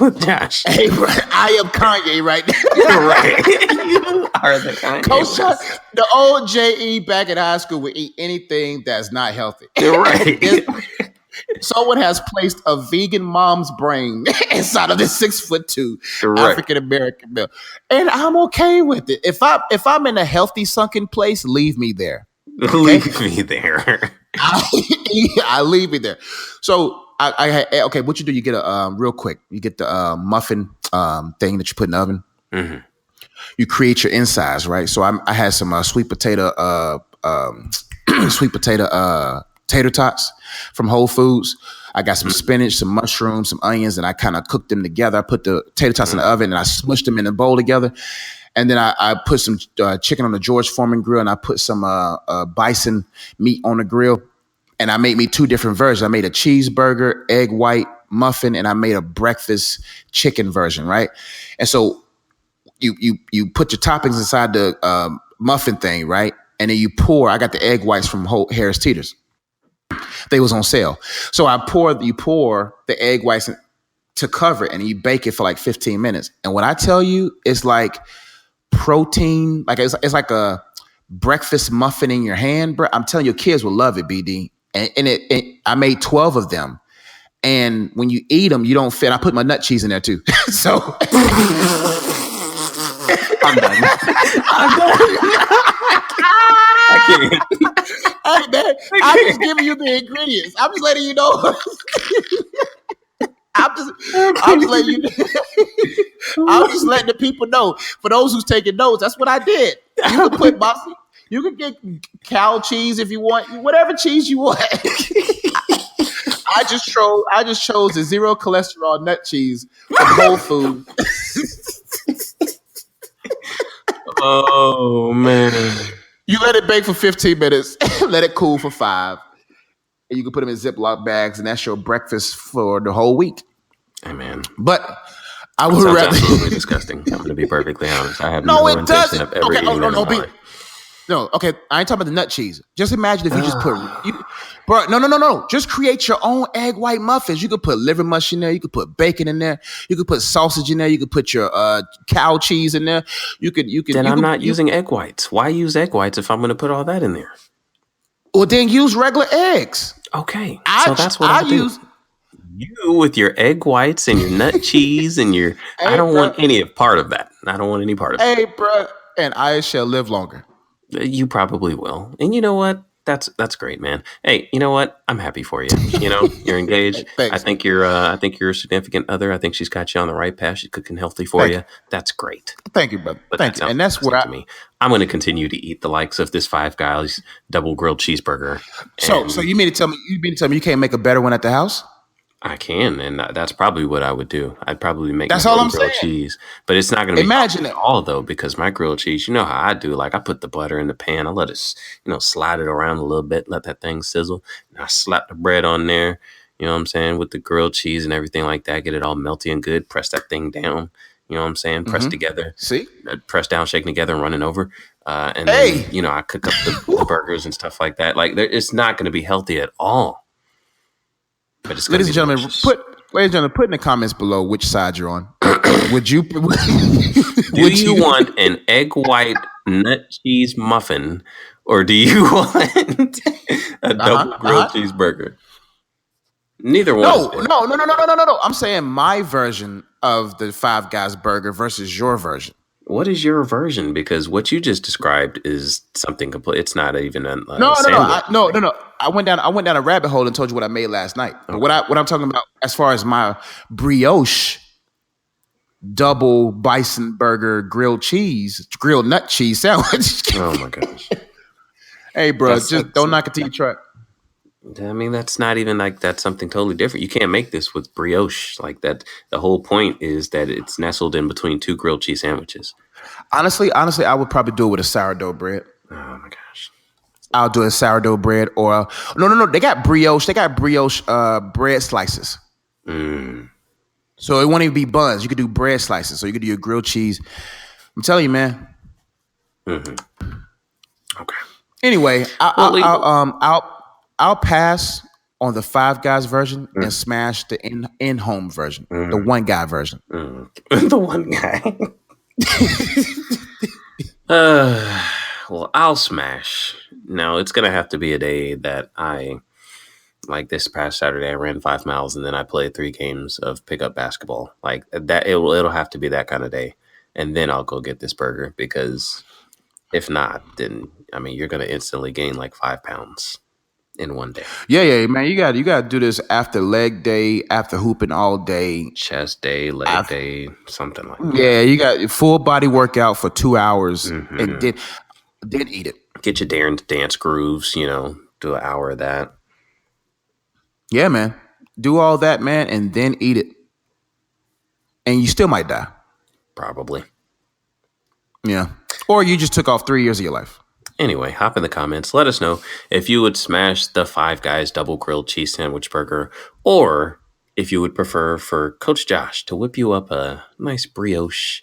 with Josh? Hey, bro, I am Kanye right now. Right. You are the Kanye. Coach, the old JE back in high school would eat anything that's not healthy. You're right. Someone has placed a vegan mom's brain inside of this 6'2" African American male, and I'm okay with it. If I'm in a healthy sunken place, leave me there. Okay? Leave me there. I leave me there. So okay. What you do? You get a real quick. You get the muffin thing that you put in the oven. Mm-hmm. You create your insides, right? So I had some sweet potato tater tots from Whole Foods. I got some spinach, some mushrooms, some onions, and I kind of cooked them together. I put the tater tots in the oven and I smushed them in a bowl together. And then I put some chicken on the George Foreman grill and I put some bison meat on the grill. And I made me 2 different versions. I made a cheeseburger, egg white muffin, and I made a breakfast chicken version, right? And so you put your toppings inside the muffin thing, right? And then you I got the egg whites from Harris Teeter's. They was on sale. So you pour the egg whites to cover it and you bake it for like 15 minutes. And when I tell you, it's like protein, like it's like a breakfast muffin in your hand, bro. I'm telling you, kids will love it, BD. And I made 12 of them. And when you eat them, you don't fit. I put my nut cheese in there too. So I'm done. I can't. Hey, man, I'm just giving you the ingredients. I'm just letting you know. I'm just letting you know. I'm just letting the people know. For those who's taking notes, that's what I did. You can get cow cheese if you want, whatever cheese you want. I just chose the 0 cholesterol nut cheese from Whole Foods. Oh man. You let it bake for 15 minutes, let it cool for 5, and you can put them in Ziploc bags, and that's your breakfast for the whole week. Hey man. But I That would sounds rather. absolutely disgusting. I'm going to be perfectly honest. I have No, no it intention doesn't. of ever Okay. Oh eating no, that in no, my be life. no. Okay, I ain't talking about the nut cheese. Just imagine if you just put, bro. No, no, no, no. Just create your own egg white muffins. You could put liver mush in there. You could put bacon in there. You could put sausage in there. You could put your cow cheese in there. You could. Then I'm not using egg whites. Why use egg whites if I'm going to put all that in there? Or then use regular eggs. Okay, so that's what I'll do. You with your egg whites and your nut cheese and your I Hey, don't bro. want any part of that. I don't want any part of it. Hey, bro. And I shall live longer. You probably will. And you know what? That's great, man. Hey, you know what? I'm happy for you. You know, you're engaged. Thanks. I think you're a significant other. I think she's got you on the right path. She's cooking healthy for you. That's great. Thank you, brother. But Thank you. And that's what to me. I'm going to continue to eat the likes of this Five Guys double grilled cheeseburger. So you mean to tell me you can't make a better one at the house? I can, and that's probably what I would do. I'd probably make That's my all own I'm grilled saying. cheese, but it's not going to be Imagine at it. all though, because my grilled cheese, you know how I do. Like I put the butter in the pan, I let it, slide it around a little bit, let that thing sizzle, and I slap the bread on there. You know what I'm saying, with the grilled cheese and everything like that, get it all melty and good. Press that thing down. You know what I'm saying? Press together. See? Press down, shaking together, and running over. And then I cook up the burgers and stuff like that. Like it's not going to be healthy at all. But it's Ladies and gentlemen, put in the comments below which side you're on. Would you? Do you want an egg white nut cheese muffin, or do you want a double grilled cheeseburger? Neither one. No. I'm saying my version of the Five Guys burger versus your version. What is your version? Because what you just described is something complete. It's not even a No. sandwich. No. I went down a rabbit hole and told you what I made last night. But what I'm talking about as far as my brioche double bison burger grilled nut cheese sandwich. Oh my gosh. Hey, bro, just don't knock it till you try. I mean, that's not even like that's something totally different. You can't make this with brioche like that. The whole point is that it's nestled in between two grilled cheese sandwiches. Honestly, I would probably do it with a sourdough bread. Oh my gosh. I'll do a sourdough bread or no. They got brioche. They got brioche bread slices. So it won't even be buns. You could do bread slices. So you could do your grilled cheese. I'm telling you, man. Okay. Anyway, I'll pass on the Five Guys version and smash the in-home version, the one guy version. The one guy. Well, I'll smash. Now it's gonna have to be a day that like this past Saturday, I ran 5 miles and then I played 3 games of pickup basketball. Like that, it'll have to be that kind of day, and then I'll go get this burger, because if not, then I mean you're gonna instantly gain like 5 pounds in one day. Yeah, man. You got to do this after leg day, after hooping all day, chest day, leg day, something like that. Yeah, you got full body workout for 2 hours and then eat it. Get your dance grooves. Do an hour of that. Yeah, man. Do all that, man, and then eat it. And you still might die. Probably. Yeah. Or you just took off 3 years of your life. Anyway, hop in the comments. Let us know if you would smash the Five Guys double grilled cheese sandwich burger, or if you would prefer for Coach Josh to whip you up a nice brioche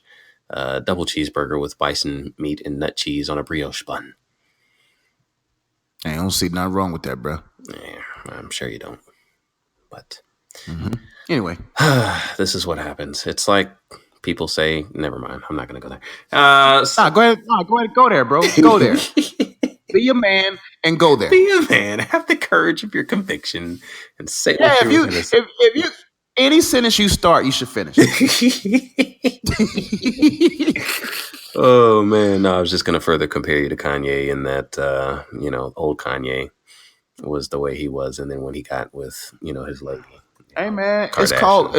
double cheeseburger with bison meat and nut cheese on a brioche bun. I don't see nothing wrong with that, bro. Yeah, I'm sure you don't. But anyway, this is what happens. It's like people say, never mind. I'm not going to go there. Go ahead. Go there, bro. Go there. Be a man and go there. Be a man. Have the courage of your conviction and say what you're going to say. If you any sentence you start, you should finish. Oh man, no, I was just going to further compare you to Kanye, in that old Kanye was the way he was, and then when he got with his lady. Hey man, it's called.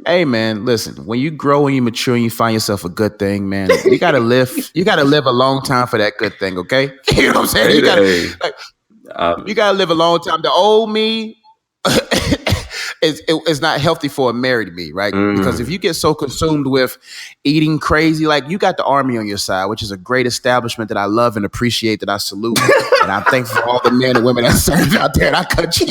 Hey man, listen. When you grow and you mature and you find yourself a good thing, man, you gotta live. You gotta live a long time for that good thing. Okay, you know what I'm saying? You gotta live a long time. The old me, it's not healthy for a married me, right? Because if Mm. you get so consumed with eating crazy, like you got the Army on your side, which is a great establishment that I love and appreciate, that I salute, and I'm thankful for all the men and women that serve out there in our country.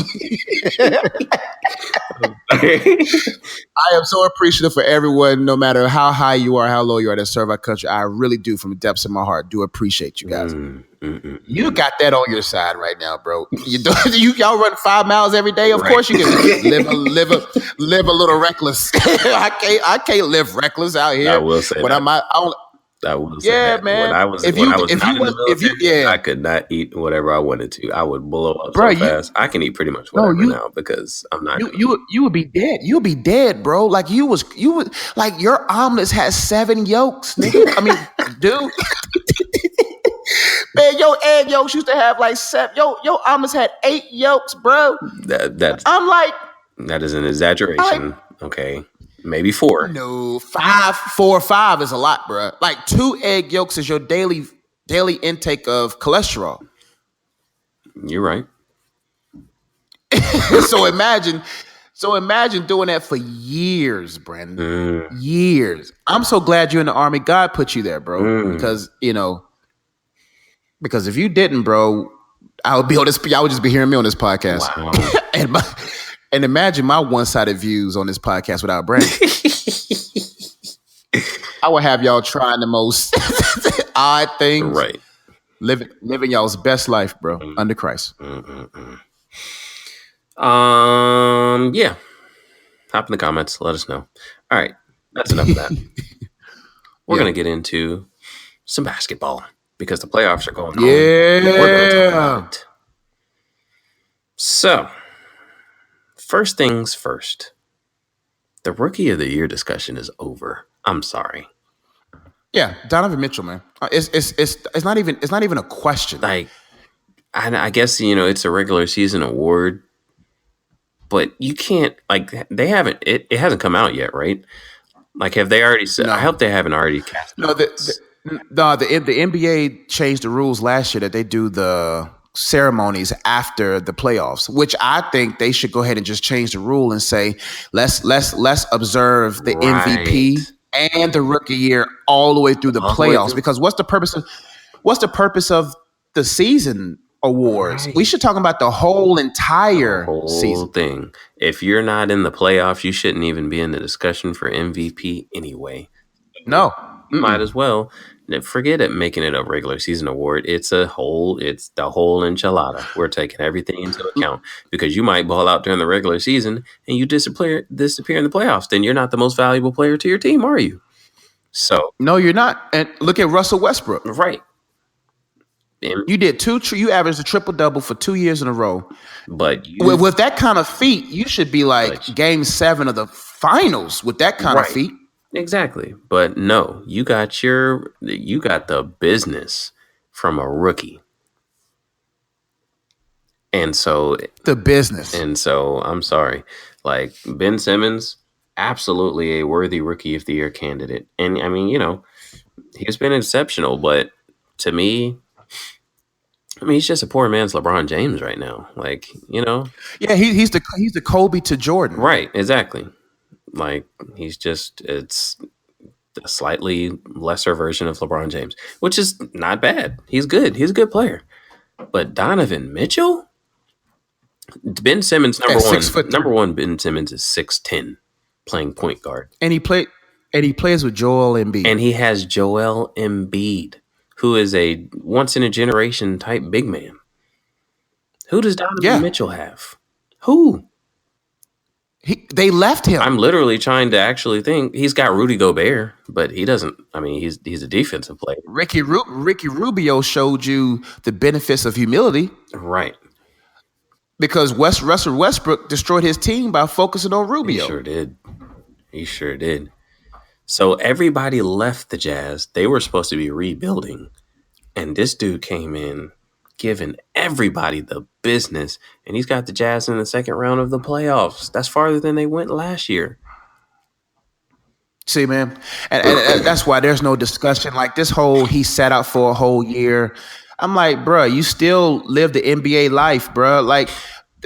I am so appreciative for everyone, no matter how high you are, how low you are, that serve our country. I really do, from the depths of my heart, do appreciate you guys. You got that on your side right now, bro. Y'all run 5 miles every day. Of course, you can live a little reckless. I can't live reckless out here. I will say when that. I'm out, I will say yeah, that. man. When I was not in the military, I could not eat whatever I wanted to. I would blow up bro, so fast. I can eat pretty much no, whatever now because I'm not. you would be dead. You would be dead, bro. Like you would like your omelets had 7 yolks, nigga. I mean, dude. Man, your egg yolks used to have like 7. Your omelets had 8 yolks, bro. I'm like, that is an exaggeration. Okay, maybe 4. No, 5, 4 or 5 is a lot, bro. Like 2 egg yolks is your daily intake of cholesterol. You're right. So imagine doing that for years, Brandon. Years. I'm so glad you're in the Army. God put you there, bro. Because if you didn't, bro, I would just be hearing me on this podcast. Wow. and imagine my one-sided views on this podcast without Brandon. I would have y'all trying the most odd things. Right. Living y'all's best life, bro, under Christ. Yeah. Hop in the comments. Let us know. All right. That's enough of that. We're going to get into some basketball because the playoffs are going on. Yeah. We're going to talk about it. So, first things first. The Rookie of the Year discussion is over. I'm sorry. Yeah, Donovan Mitchell, man. It's not even a question. Like, I guess it's a regular season award, but you can't they haven't. It hasn't come out yet, right? Like, have they already said? No. I hope they haven't already cast. No, the NBA changed the rules last year that they do the ceremonies after the playoffs, which I think they should go ahead and just change the rule and say let's observe the MVP and the Rookie Year all the way through the playoffs. Because what's the purpose of the season awards? Right. We should talk about the whole entire season thing. If you're not in the playoffs, you shouldn't even be in the discussion for MVP anyway. No. Might as well forget it making it a regular season award. It's the whole enchilada. We're taking everything into account because you might ball out during the regular season and you disappear in the playoffs. Then you're not the most valuable player to your team, are you? So no, you're not. And look at Russell Westbrook. Right. You did you averaged a triple-double for 2 years in a row. But with that kind of feat, you should be like game 7 of the finals with that kind of feat. Exactly. But no, you got the business from a rookie. And so the business. And so I'm sorry. Like, Ben Simmons, absolutely a worthy Rookie of the Year candidate. And I mean, he's been exceptional, but to me, he's just a poor man's LeBron James right now. Like, Yeah, he's the Kobe to Jordan. Right, exactly. Like, it's a slightly lesser version of LeBron James, which is not bad. He's good. He's a good player. But Donovan Mitchell? Ben Simmons, number one, Ben Simmons is 6'10", playing point guard. And he plays with Joel Embiid. And he has Joel Embiid, who is a once-in-a-generation type big man. Who does Donovan Mitchell have? Who? They left him. I'm literally trying to actually think. He's got Rudy Gobert, but he doesn't. I mean, he's a defensive player. Ricky Rubio showed you the benefits of humility. Right. Because Russell Westbrook destroyed his team by focusing on Rubio. He sure did. So everybody left the Jazz. They were supposed to be rebuilding. And this dude came in giving everybody the business. And he's got the Jazz in the second round of the playoffs. That's farther than they went last year. See, man. And that's why there's no discussion. Like this whole he sat out for a whole year. I'm like, bro, you still live the NBA life, bro. Like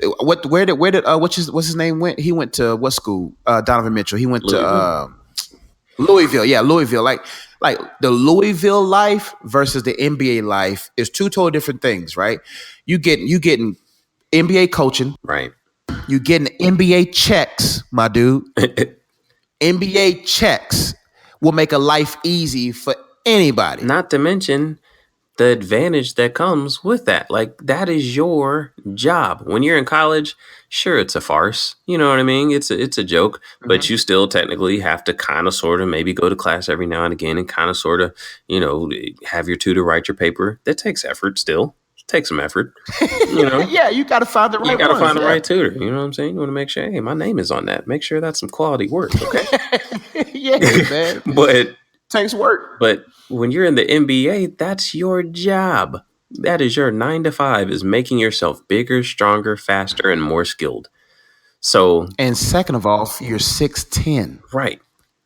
what's his name went? He went to what school? Donovan Mitchell. He went to Louisville. Louisville. Yeah, Louisville. Like the Louisville life versus the NBA life is two totally different things, right? You getting NBA coaching, Right. you getting NBA checks, my dude. NBA checks will make a life easy for anybody. Not to mention the advantage that comes with that. Like, that is your job. When you're in college, sure, it's a farce. You know what I mean? It's a joke, but you still technically have to kind of sort of maybe go to class every now and again and kind of sort of, have your tutor write your paper. That takes effort still. It takes some effort. Yeah, you got to find the right You got to find the yeah. right tutor. You know what I'm saying? You want to make sure, hey, my name is on that. Make sure that's some quality work, okay? Yeah, man. But takes work. But when you're in the NBA, that's your job. That is your 9 to 5, is making yourself bigger, stronger, faster, and more skilled. So, And second of all, you're 6'10". right.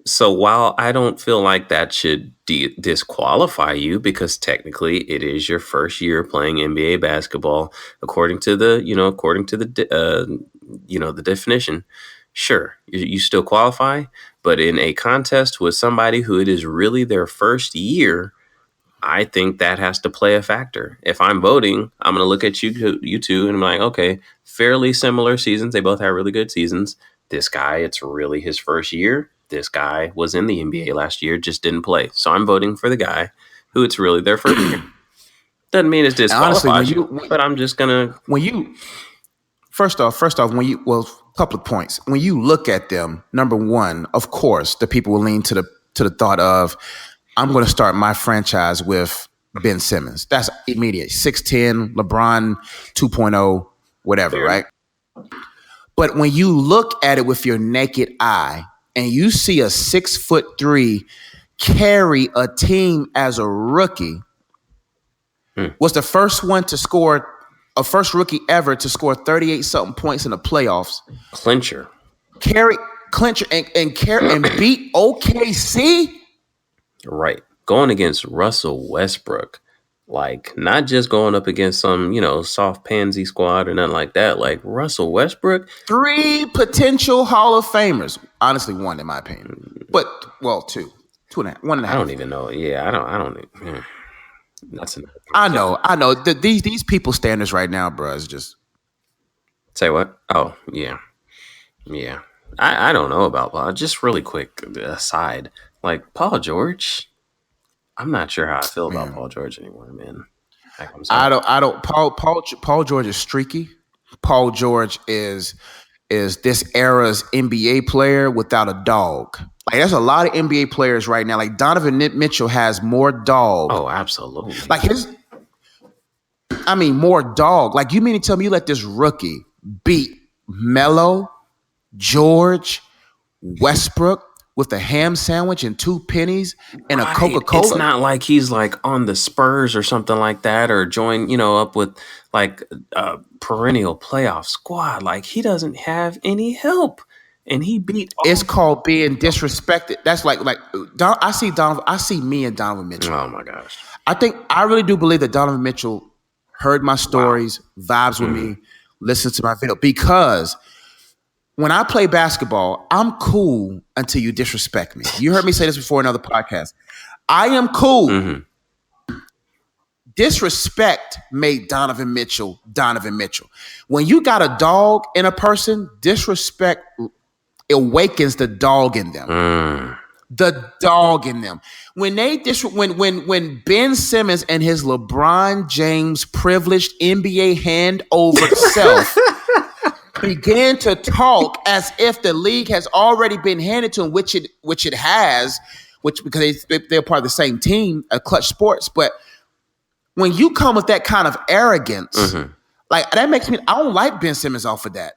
So while I don't feel like that should disqualify you, because technically it is your first year playing NBA basketball, according to the the definition, sure, you still qualify. But in a contest with somebody who it is really their first year, I think that has to play a factor. If I'm voting, I'm going to look at you two, and I'm like, okay, fairly similar seasons. They both have really good seasons. This guy, it's really his first year. This guy was in the NBA last year, just didn't play. So I'm voting for the guy who it's really their first year. Doesn't mean it's disqualifies you, but I'm just going to... First off, a couple of points. When you look at them, number one, of course, the people will lean to the thought of, I'm going to start my franchise with Ben Simmons. That's immediate. 6'10", LeBron 2.0, whatever, Fair. Right? But when you look at it with your naked eye and you see a 6'3" carry a team as a rookie, was the first one to score, a first rookie ever to score 38-something points in the playoffs. Clincher and beat OKC. Right. Going against Russell Westbrook. Like, not just going up against some, soft pansy squad or nothing like that. Like, Russell Westbrook. 3 potential Hall of Famers. Honestly, 1 in my opinion. But, well, 2. 2.5. 1.5. I don't even know. Yeah, I don't. That's enough. I know. These people standards right now, bro, is just... Say what? Oh, yeah. Yeah. I don't know about Paul. Just really quick aside. Like, Paul George, I'm not sure how I feel about Paul George anymore, man. Like, I don't. Paul George is streaky. Paul George is this era's NBA player without a dog. Like, there's a lot of NBA players right now. Like, Donovan Mitchell has more dog. Oh, absolutely. Like more dog. Like, you mean to tell me you let this rookie beat Melo, George, Westbrook with a ham sandwich and 2 pennies and a Coca-Cola? It's not like he's like on the Spurs or something like that, or join, up with like a perennial playoff squad. Like, he doesn't have any help, and he beat. It's called being disrespected. That's like I see me and Donovan Mitchell. Oh my gosh! I really do believe that Donovan Mitchell heard my stories, vibes with me, listens to my video, because when I play basketball, I'm cool until you disrespect me. You heard me say this before in other podcasts. I am cool. Mm-hmm. Disrespect made Donovan Mitchell Donovan Mitchell. When you got a dog in a person, disrespect awakens the dog in them. The dog in them. When when Ben Simmons and his LeBron James privileged NBA hand over self began to talk as if the league has already been handed to him, which it has, because they're part of the same team, Clutch Sports. But when you come with that kind of arrogance, like, that makes me, I don't like Ben Simmons off of that.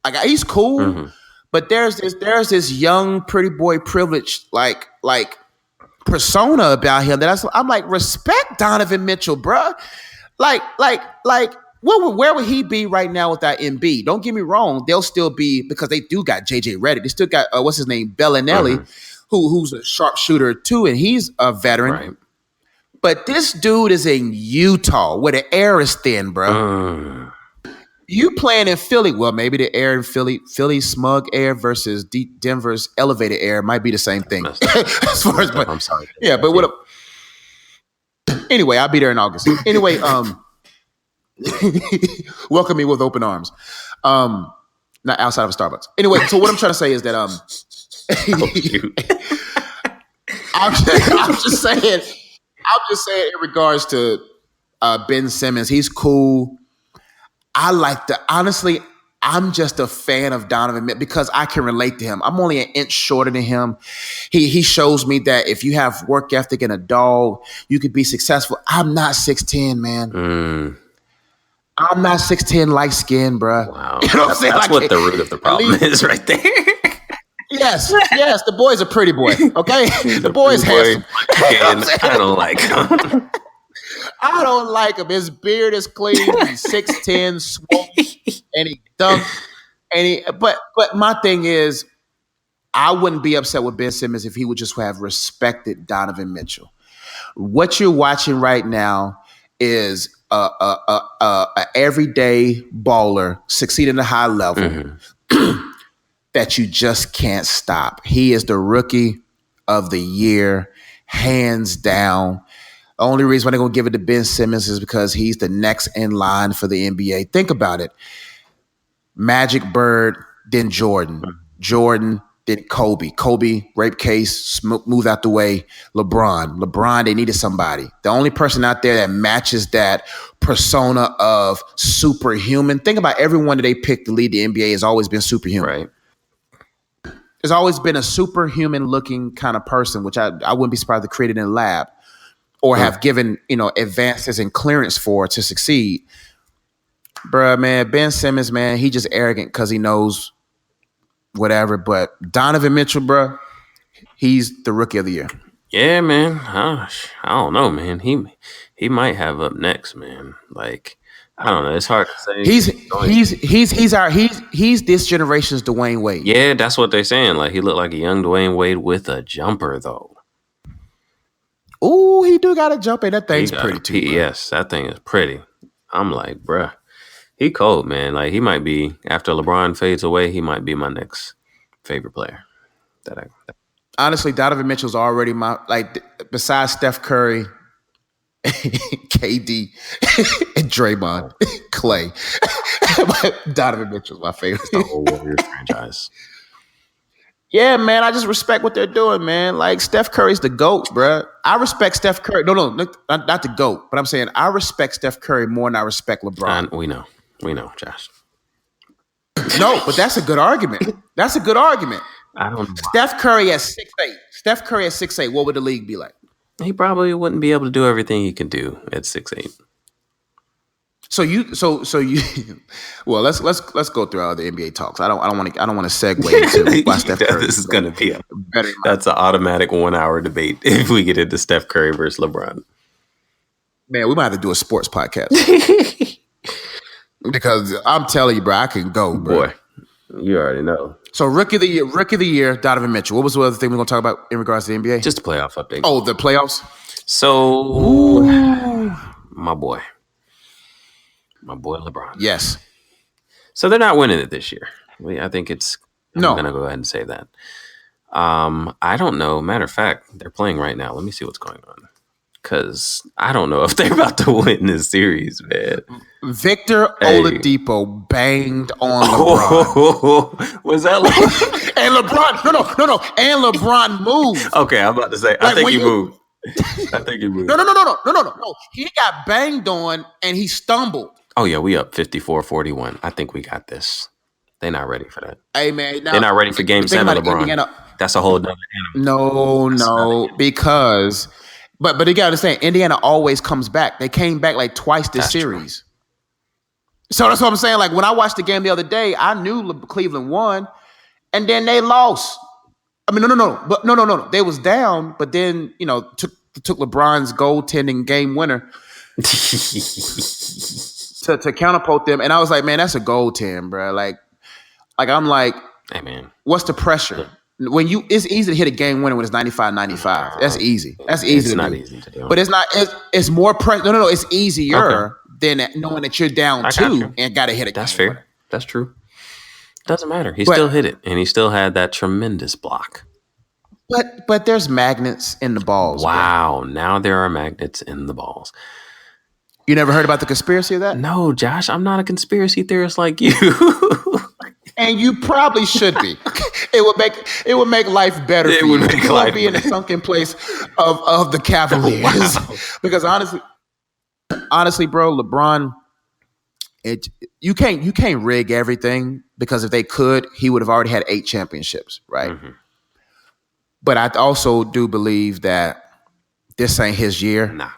Like, he's cool, but there's this young pretty boy privilege like persona about him that I'm like, respect Donovan Mitchell, bruh. Like, where would he be right now without Embiid? Don't get me wrong, they'll still be, because they do got JJ Redick. They still got what's his name, Bellinelli, who's a sharpshooter too, and he's a veteran. Right. But this dude is in Utah where the air is thin, bro. You playing in Philly. Well, maybe the air in Philly's smug air versus Denver's elevated air might be the same thing. As far as, but I'm sorry. Yeah, but what? Anyway, I'll be there in August. Anyway, welcome me with open arms. Not outside of a Starbucks. Anyway, so what I'm trying to say is that I'm just saying in regards to Ben Simmons, he's cool. Honestly, I'm just a fan of Donovan because I can relate to him. I'm only an inch shorter than him. He shows me that if you have work ethic and a dog, you could be successful. I'm not 6'10", man. I'm not 6'10", light skinned, bro. Wow. You know what I'm saying? That's what the root of the problem is right there. Yes, the boy's a pretty boy, okay? The boy's handsome. I don't like him. I don't like him. His beard is clean. He's 6'10", smoked, and he dunked. But my thing is, I wouldn't be upset with Ben Simmons if he would just have respected Donovan Mitchell. What you're watching right now is a everyday baller succeed at a high level that you just can't stop. He is the rookie of the year, hands down. The only reason why they're going to give it to Ben Simmons is because he's the next in line for the NBA. Think about it. Magic, Bird, then Jordan. Jordan, then Kobe. Kobe, rape case, moved out the way. LeBron, they needed somebody. The only person out there that matches that persona of superhuman. Think about everyone that they picked to lead the NBA has always been superhuman. Right. There's always been a superhuman looking kind of person, which I wouldn't be surprised to create it in the lab or have given, advances and clearance for to succeed. Bruh, man, Ben Simmons, man, he just arrogant because he knows whatever. But Donovan Mitchell, bruh, he's the rookie of the year. Yeah, man. I don't know, man. He might have up next, man. Like, I don't know. It's hard to say. He's this generation's Dwayne Wade. Yeah, that's what they're saying. Like, he looked like a young Dwayne Wade with a jumper, though. Ooh, he do got a jumper. That thing's pretty too. Yes, that thing is pretty. I'm like, bruh, he cold, man. Like, he might be, after LeBron fades away, he might be my next favorite player. Honestly, Donovan Mitchell's already besides Steph Curry, KD, and Draymond, Clay. Donovan Mitchell's my favorite. It's the whole Warriors franchise. Yeah, man, I just respect what they're doing, man. Like, Steph Curry's the GOAT, bro. I respect Steph Curry. No, not the GOAT, but I'm saying I respect Steph Curry more than I respect LeBron. We know, Josh. No, but that's a good argument. I don't know. Steph Curry at 6'8". What would the league be like? He probably wouldn't be able to do everything he can do at 6'8". So you well, let's go through all the NBA talks. I don't want to segue into why Steph Curry. This is going to be that's an automatic 1 hour debate if we get into Steph Curry versus LeBron. Man, we might have to do a sports podcast because I'm telling you, bro, I can go, bro. Boy, you already know. So rookie of the year, Donovan Mitchell. What was the other thing we're going to talk about in regards to the NBA? Just a playoff update. Oh, the playoffs. So, my boy LeBron. Yes. So they're not winning it this year. I think I'm going to go ahead and say that. I don't know. Matter of fact, they're playing right now. Let me see what's going on. Because I don't know if they're about to win this series, man. Victor Oladipo banged on LeBron. Was that like... And LeBron, no. And LeBron moved. Okay, I'm about to say, I think he moved. No. He got banged on and he stumbled. Oh, yeah, we up 54-41. I think we got this. They're not ready for that. Hey, man. They're not ready for Game 7, LeBron. Indiana, that's a whole other animal. No, because... But you got to understand, Indiana always comes back. They came back like twice this series. True. So that's what I'm saying. Like, when I watched the game the other day, I knew Cleveland won, and then they lost. I mean, no. They was down, but then, took LeBron's goaltending game winner to counterpult them. And I was like, man, that's a goaltend, bro. Like I'm like, hey, man, what's the pressure? When it's easy to hit a game winner when it's 95-95. That's easy. That's easy. It's not easy to do. But it's not. It's more pressure. No. It's easier than knowing that you're down I got 2 you. and got to hit a That's game winner. fair. That's true. Doesn't matter. He still But hit it, and he still had that tremendous block. but there's magnets in the balls, bro. Wow. Now there are magnets in the balls. You never heard about the conspiracy of that? No, Josh, I'm not a conspiracy theorist like you. And you probably should be. It would make life better It for would you. make You life won't be in the better. sunken place of the Cavaliers. Wow. Because honestly, bro, LeBron, you can't rig everything, because if they could, he would have already had 8 championships, right? Mhm. But I also do believe that this ain't his year. Nah.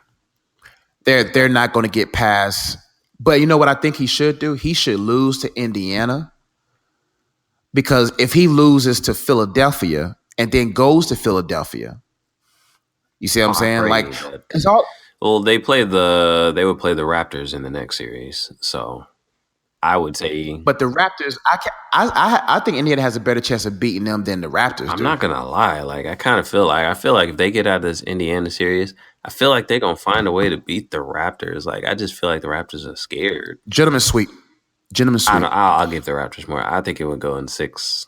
They're not going to get past. But you know what I think he should do? He should lose to Indiana. Because if he loses to Philadelphia and then goes to Philadelphia, you see what I'm saying? Like, it's all. Well, they would play the Raptors in the next series, so I would say. But the Raptors, I think Indiana has a better chance of beating them than the Raptors. I'm not gonna lie. Like, I feel like if they get out of this Indiana series, I feel like they're gonna find a way to beat the Raptors. Like, I just feel like the Raptors are scared. Gentlemen sweep. I'll give the Raptors more. I think it would go in 6.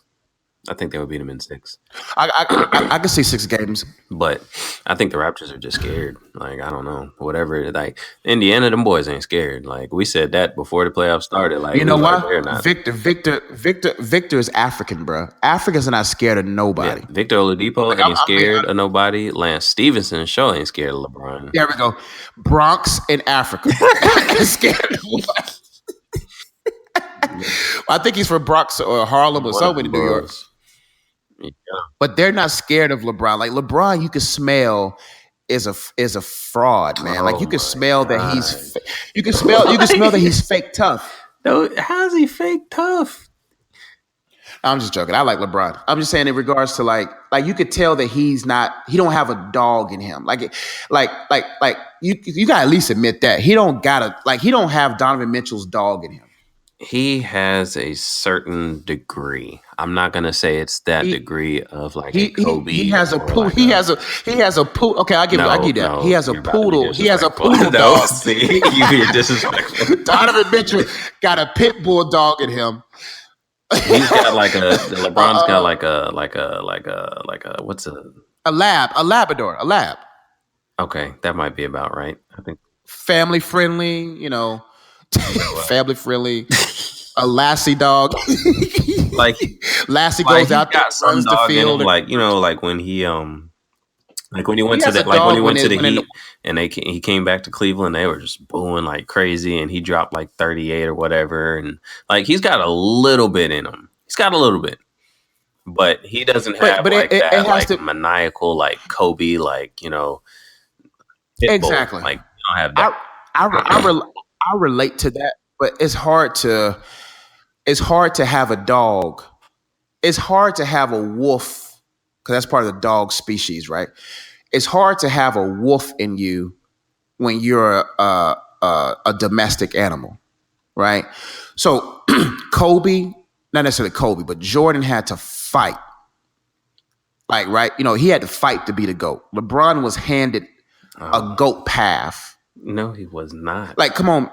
I think they would beat them in 6. I can see 6 games. But I think the Raptors are just scared. Like, I don't know. Whatever. Like, Indiana, them boys ain't scared. Like, we said that before the playoffs started. Like, You know like, why? they're not. Victor is African, bro. Africans are not scared of nobody. Yeah, Victor Oladipo ain't scared of nobody. Lance Stevenson sure ain't scared of LeBron. There we go. Bronx in Africa. Scared of nobody. I think he's from Bronx or Harlem or somewhere in New York. Yeah. But they're not scared of LeBron. Like, LeBron, you can smell is a fraud, man. Like, you can smell that he's you can smell that he's fake tough. No, how's he fake tough? I'm just joking. I like LeBron. I'm just saying in regards to like you could tell that he don't have a dog in him. Like you gotta at least admit that. He don't have Donovan Mitchell's dog in him. He has a certain degree. I'm not gonna say it's that degree of like a Kobe. He has a poodle. Like he has a poodle. Okay, I give you that. He has a poodle. He has a poodle No, dog. see, you being disrespectful. Donovan Mitchell got a pit bull dog in him. He's got like LeBron's got like a what's a Labrador, a lab. Okay, that might be about right. I think family friendly, family friendly. A Lassie dog. Like Lassie goes out there, runs the field. Like when he when he went to the Heat and he came back to Cleveland, they were just booing like crazy, and he dropped like 38 or whatever, and like he's got a little bit in him. He's got a little bit, but he doesn't have maniacal like Kobe, like exactly. Like you don't have that. I relate to that, but it's hard to have a dog. It's hard to have a wolf, because that's part of the dog species, right? It's hard to have a wolf in you when you're a domestic animal, right? So Kobe, not necessarily Kobe, but Jordan had to fight. Like, right? He had to fight to be the GOAT. LeBron was handed a GOAT path. No, he was not. Like, come on.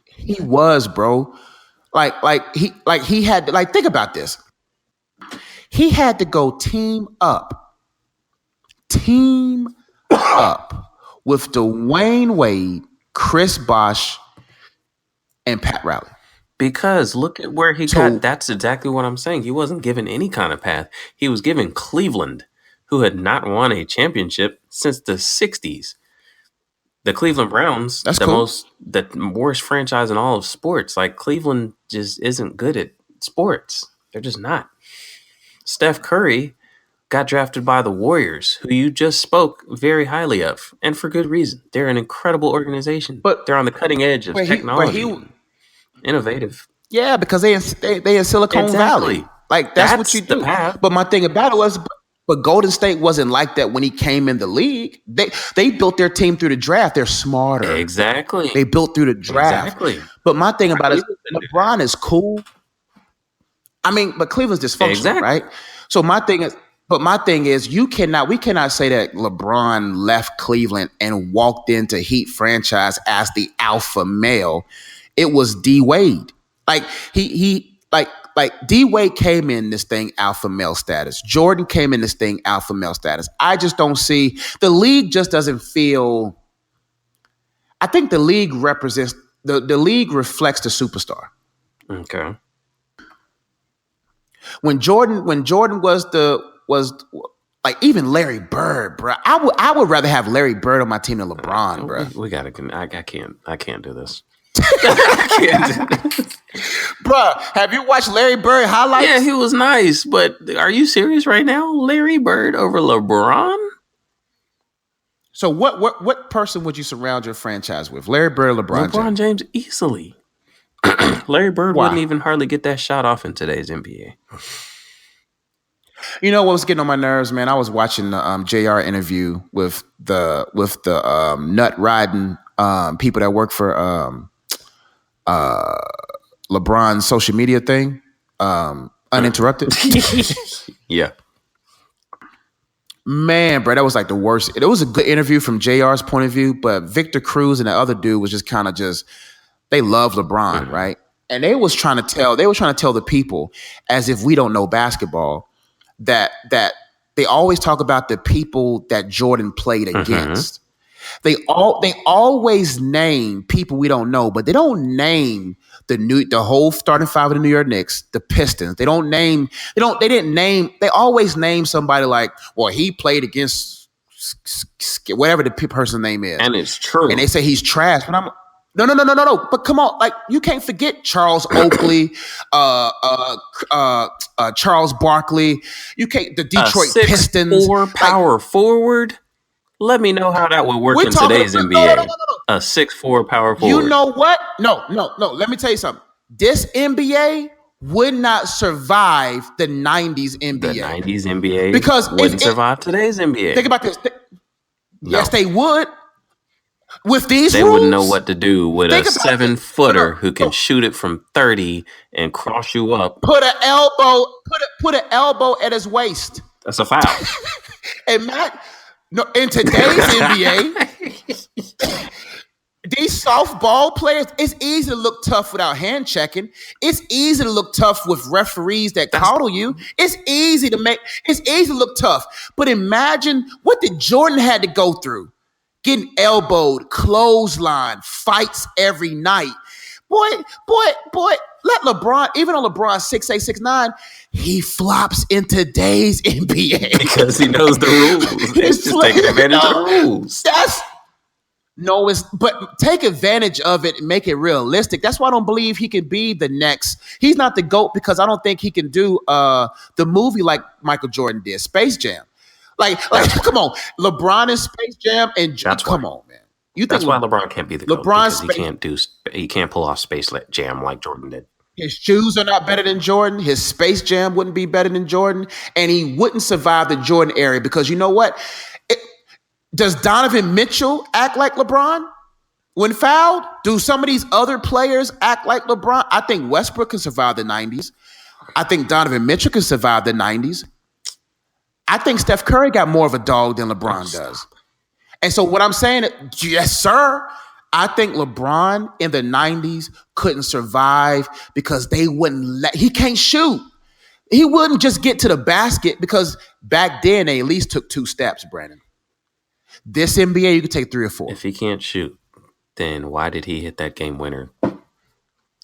He was, bro. He had to, think about this. He had to go team up with Dwayne Wade, Chris Bosh, and Pat Riley. Because look at where he got. That's exactly what I'm saying. He wasn't given any kind of path. He was given Cleveland, who had not won a championship since the 60s. The Cleveland Browns, the worst franchise in all of sports. Like, Cleveland just isn't good at sports. They're just not. Steph Curry got drafted by the Warriors, who you just spoke very highly of, and for good reason. They're an incredible organization, but they're on the cutting edge of technology. Innovative. Yeah, because they in Silicon Valley. Like, that's what you do. But my thing about it was, but Golden State wasn't like that when he came in the league. They built their team through the draft. They're smarter. Exactly. They built through the draft. Exactly. But my thing about it is, LeBron is cool. I mean, but Cleveland's dysfunctional, right? So my thing is, But my thing is, we cannot say that LeBron left Cleveland and walked into Heat franchise as the alpha male. It was D Wade. Like like D Wade came in this thing alpha male status. Jordan came in this thing alpha male status. I just don't see the league just doesn't feel. I think the league represents the league reflects the superstar. Okay. When Jordan was like even Larry Bird, bro. I would rather have Larry Bird on my team than LeBron, bro. We gotta. I can't do this. I can't do this. Bro, have you watched Larry Bird highlights? Yeah, he was nice, but are you serious right now? Larry Bird over LeBron? So what person would you surround your franchise with? Larry Bird or LeBron James easily. Larry Bird wouldn't even hardly get that shot off in today's NBA. You know what was getting on my nerves, man? I was watching the JR interview with the nut riding people that work for LeBron's social media thing, uninterrupted. Yeah. Man, bro, that was like the worst. It was a good interview from JR's point of view, but Victor Cruz and the other dude was just kind of they love LeBron, right? And they was trying to tell the people, as if we don't know basketball, that they always talk about the people that Jordan played against. They always name people we don't know, but they don't name the whole starting five of the New York Knicks, the Pistons. They always name somebody like, well, he played against whatever the person's name is. And it's true. And they say he's trash. But I'm no. But come on, like you can't forget Charles Oakley, Charles Barkley. You can't the Detroit Pistons. 6'4" power forward. Let me know how that would work in today's NBA. No. A 6'4" power forward. You know what? No. Let me tell you something. This NBA would not survive the 90s NBA. The 90s NBA because wouldn't survive today's NBA. Think about this. Yes, they would. With these they rules, wouldn't know what to do with a 7-footer who can shoot it from 30 and cross you up. Put an elbow at his waist. That's a foul. And Matt, no, in today's NBA, these softball players, it's easy to look tough without hand checking. It's easy to look tough with referees that coddle you. It's easy to look tough. But imagine what did Jordan had to go through. Getting elbowed, clothesline, fights every night. Boy, let LeBron, even though LeBron's 6'8", 6'9", he flops in today's NBA. Because he knows the rules. He's just taking advantage of the rules. But take advantage of it and make it realistic. That's why I don't believe he can be the next. He's not the GOAT because I don't think he can do the movie like Michael Jordan did, Space Jam. Like, come on, LeBron in Space Jam and come on, man. That's why LeBron can't be the GOAT because he can't pull off Space Jam like Jordan did. His shoes are not better than Jordan. His Space Jam wouldn't be better than Jordan, and he wouldn't survive the Jordan era because you know what? Does Donovan Mitchell act like LeBron when fouled? Do some of these other players act like LeBron? I think Westbrook can survive the 90s. I think Donovan Mitchell can survive the 90s. I think Steph Curry got more of a dog than LeBron does. And so what I'm saying, yes, sir, I think LeBron in the 90s couldn't survive because they wouldn't he can't shoot. He wouldn't just get to the basket because back then they at least took 2 steps, Brandon. This NBA, you could take 3 or 4. If he can't shoot, then why did he hit that game winner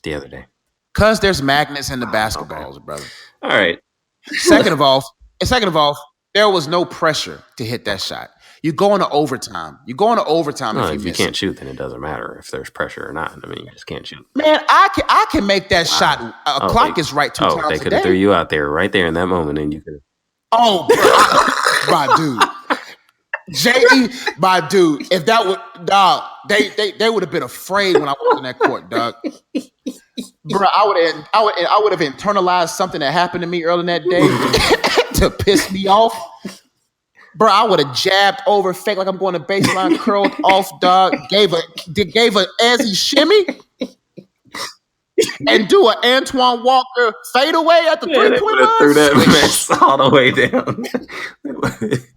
the other day? Because there's magnets in the basketballs, brother. All right. Second of all, there was no pressure to hit that shot. You go into overtime. If you can't shoot, then it doesn't matter if there's pressure or not. I mean, you just can't shoot. Man, I can make that shot. A clock is right 2 times a day. They could have threw you out there right there in that moment, and you could have. Oh, bro, my dude. J.E., my dude. If that would, dog, they would have been afraid when I was in that court, dog. Bro, I would have internalized something that happened to me earlier that day to piss me off. Bro, I would have jabbed over fake like I'm going to baseline, curled off, dog. Gave a as he shimmy. and do an Antoine Walker fadeaway at the Yeah, they 3-point would have line? threw that mess Swish. all the way down.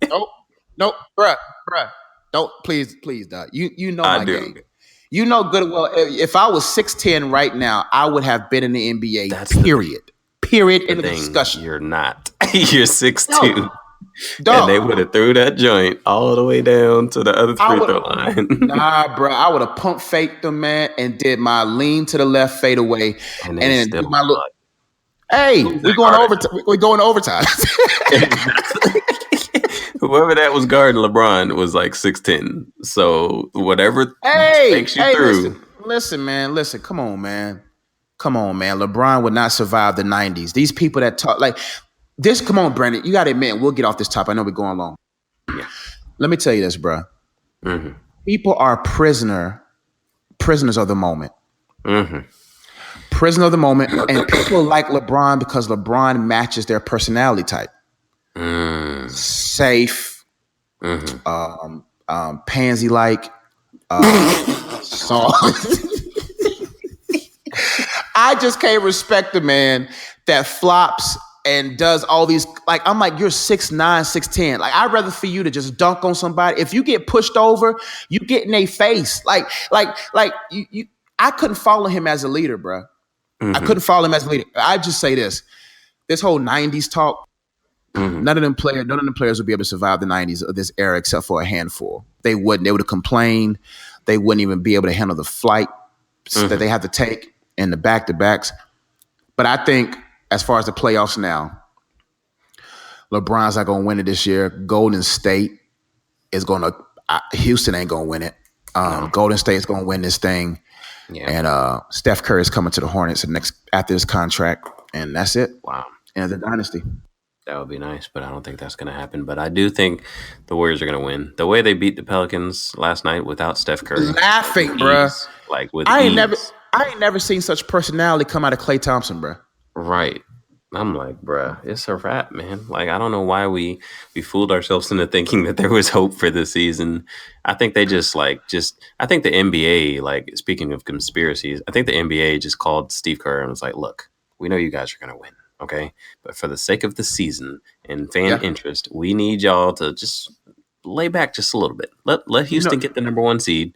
Nope. Nope. Bruh. Don't please, dog. You know I my do. game. You know good and well. If I was 6'10" right now, I would have been in the NBA. That's the Period. In the thing. discussion. You're not. You're 6'2". No, And they dog. would have threw that joint all the way down to the other I free would throw line. nah, bro. I would have pump faked them, man, and did my lean to the left fade away, And and they then still do my look. like, Hey, who's we that going guarding? overtime. We going to overtime. Whoever that was guarding LeBron was like 6'10". So whatever hey, fakes you through. listen, man. Listen, come on, man. LeBron would not survive the 90s. These people that talk like this, come on, Brandon. You got to admit, we'll get off this topic. I know we're going long. Yeah. Let me tell you this, bro. Mm-hmm. People are prisoners of the moment. Mm-hmm. Prisoner of the moment. And people like LeBron because LeBron matches their personality type. Mm. Safe, Mm-hmm. pansy-like, soft. I just can't respect the man that flops and does all these, like, I'm like, you're 6'9", 6'10". Like, I'd rather for you to just dunk on somebody. If you get pushed over, you get in their face. Like you I couldn't follow him as a leader, bro. Mm-hmm. I couldn't follow him as a leader. I just say this whole 90s talk, Mm-hmm. none of them players would be able to survive the 90s of this era except for a handful. They wouldn't. They would have complained. They wouldn't even be able to handle the flight that they have to take and the back-to-backs. But I think as far as the playoffs now, LeBron's not going to win it this year. Golden State is going to Houston ain't going to win it. No. Golden State's going to win this thing. Yeah. And Steph Curry is coming to the Hornets after this contract. And that's it. Wow. And the dynasty. That would be nice, but I don't think that's going to happen. But I do think the Warriors are going to win. The way they beat the Pelicans last night without Steph Curry, laughing, with bruh. ease, like with I ease. ain't never seen such personality come out of Klay Thompson, bruh. Right. I'm like, bruh, it's a wrap, man. Like, I don't know why we fooled ourselves into thinking that there was hope for this season. I think they I think the NBA, like, speaking of conspiracies, I think the NBA just called Steve Kerr and was like, look, we know you guys are going to win. Okay. But for the sake of the season and fan interest, we need y'all to just lay back just a little bit. Let Houston get the number 1 seed.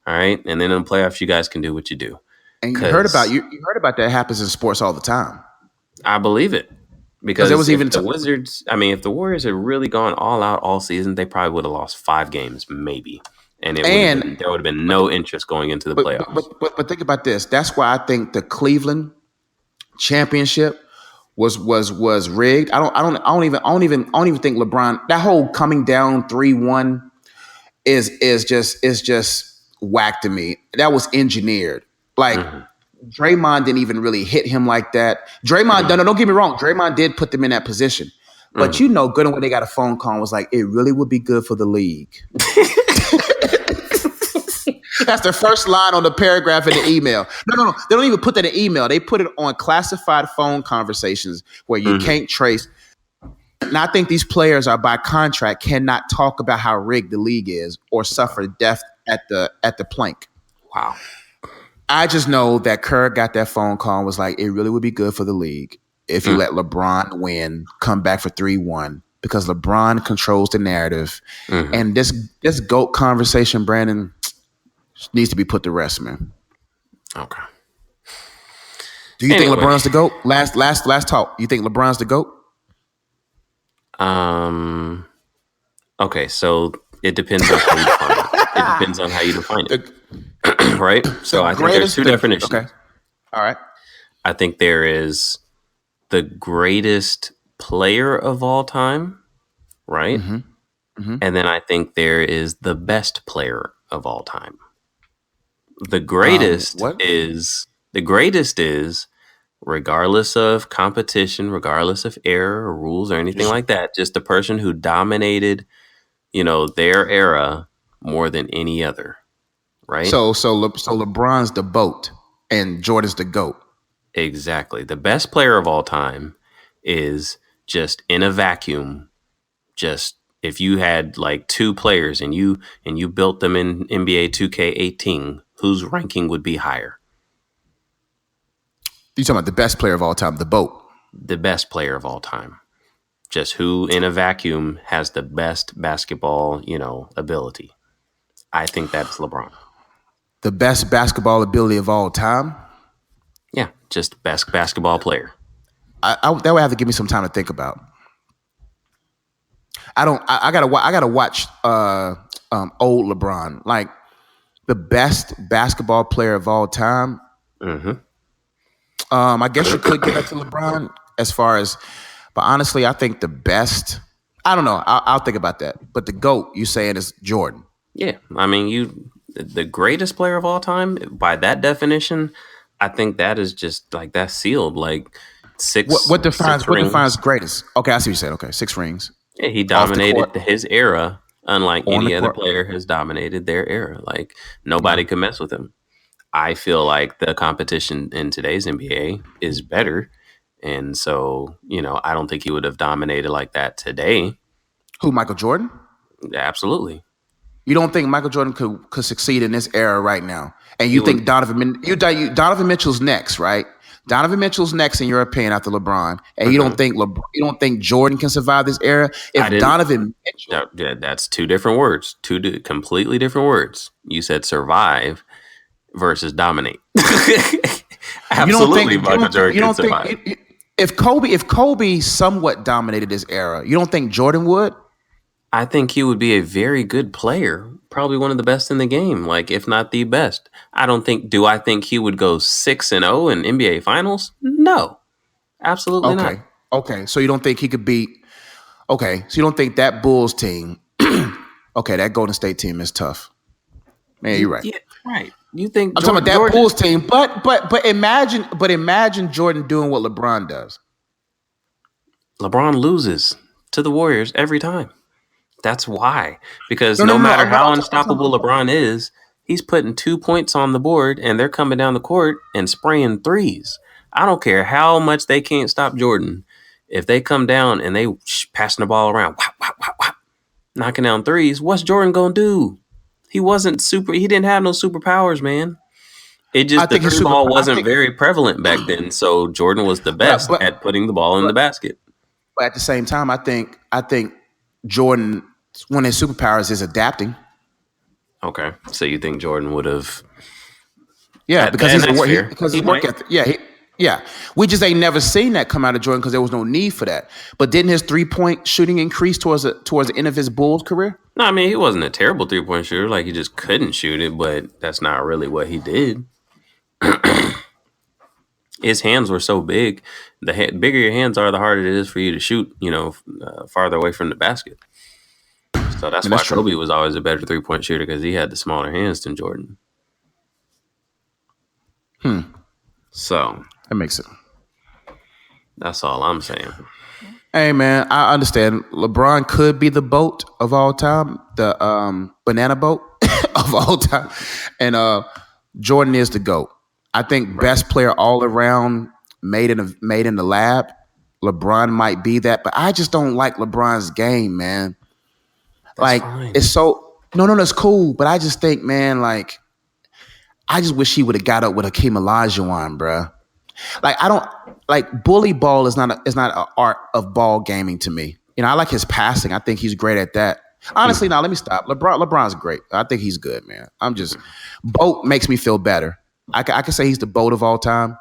All right. And then in the playoffs, you guys can do what you do. And you heard about that happens in sports all the time. I believe it. Because there was even the Wizards, if the Warriors had really gone all out all season, they probably would have lost 5 games, maybe. And there would have been no interest going into the playoffs. But think about this. That's why I think the Cleveland championship was rigged. I don't even think LeBron, that whole coming down 3-1 is just whack to me. That was engineered. Like Draymond didn't even really hit him like that. Draymond, don't get me wrong. Draymond did put them in that position. But you know good and well they got a phone call and was like, it really would be good for the league. That's the first line on the paragraph in the email. No. They don't even put that in email. They put it on classified phone conversations where you can't trace. And I think these players are by contract cannot talk about how rigged the league is or suffer death at the plank. Wow. I just know that Kerr got that phone call and was like, it really would be good for the league if you let LeBron win, come back for 3-1, because LeBron controls the narrative. And this GOAT conversation, Brandon, needs to be put to rest, man. Okay. Do you think LeBron's the GOAT? Last talk. You think LeBron's the GOAT? Okay, so it depends on how you define it. It depends on how you define it. Right? So I think there's 2 definitions. Okay. All right. I think there is the greatest player of all time, right? And then I think there is the best player of all time. The greatest is regardless of competition, regardless of error or rules or anything like that, just the person who dominated, their era more than any other. Right? So LeBron's the boat and Jordan's the GOAT. Exactly. The best player of all time is just in a vacuum. Just if you had like 2 players and you built them in NBA 2K18, whose ranking would be higher? You talking about the best player of all time, the GOAT? The best player of all time. Just who in a vacuum has the best basketball, ability. I think that's LeBron. The best basketball ability of all time? Yeah, just best basketball player. That would have to give me some time to think about. I don't. I gotta watch old LeBron, like the best basketball player of all time. Mm-hmm. I guess you could get up to LeBron as far as, but honestly, I think the best. I don't know. I'll think about that. But the GOAT, you saying, is Jordan? Yeah, I mean, the greatest player of all time by that definition. I think that is just like that's sealed. Like What six defines rings. greatest? Okay, I see what you said. Okay, 6 rings Yeah, he off the court, dominated his era, unlike on the any other court. player has dominated their era. Like Yeah. nobody could mess with him. I feel like the competition in today's NBA is better. And so, I don't think he would have dominated like that today. Who? Michael Jordan? Absolutely. You don't think Michael Jordan could succeed in this era right now? And He you would think Donovan Mitchell's next, right? Donovan Mitchell's next in your opinion after LeBron, and uh you don't think Jordan can survive this era? I If didn't Donovan Mitchell, that's two different words. Completely different words. You said survive versus dominate. Absolutely Michael Jordan you can don't think survive. if Kobe somewhat dominated this era, you don't think Jordan would? I think he would be a very good player, probably one of the best in the game, like if not the best. Do I think he would go 6-0 in NBA finals? No. Absolutely not. Okay. So you don't think he could beat? Okay, so you don't think that Bulls team? Okay, that Golden State team is tough. Man, you're right. Yeah, right. You think I'm talking about that Bulls team, but imagine Jordan doing what LeBron does. LeBron loses to the Warriors every time. That's why. Because No. no matter I'm how talking unstoppable about, LeBron is, he's putting 2 points on the board and they're coming down the court and spraying threes. I don't care how much they can't stop Jordan. If they come down and they passing the ball around, whop, whop, whop, whop, knocking down threes, what's Jordan going to do? He didn't have no superpowers, man. It just, the three ball wasn't very prevalent back then. So Jordan was the best at putting the ball in the basket. But at the same time, I think Jordan, one of his superpowers is adapting. Okay. So you think Jordan would have? Yeah, because he's he work ethic. Yeah. We just ain't never seen that come out of Jordan because there was no need for that. But didn't his 3-point shooting increase towards the end of his Bulls career? No, I mean, he wasn't a terrible 3-point shooter. Like, he just couldn't shoot it, but that's not really what he did. His hands were so big. The bigger your hands are, the harder it is for you to shoot, farther away from the basket. So that's why Kobe was always a better 3-point shooter, because he had the smaller hands than Jordan. So that makes it. That's all I'm saying. Hey man, I understand. LeBron could be the boat of all time, the banana boat of all time, and Jordan is the GOAT. I think best player all around, made in the lab. LeBron might be that, but I just don't like LeBron's game, man. That's fine. It's so no, that's cool, but I just think, man, like I just wish he would have got up with Hakeem Olajuwon, bruh. Like I don't like bully ball is not an art of ball gaming to me. I like his passing. I think he's great at that. Honestly, now let me stop. LeBron's great. I think he's good, man. Boat makes me feel better. I can say he's the GOAT of all time,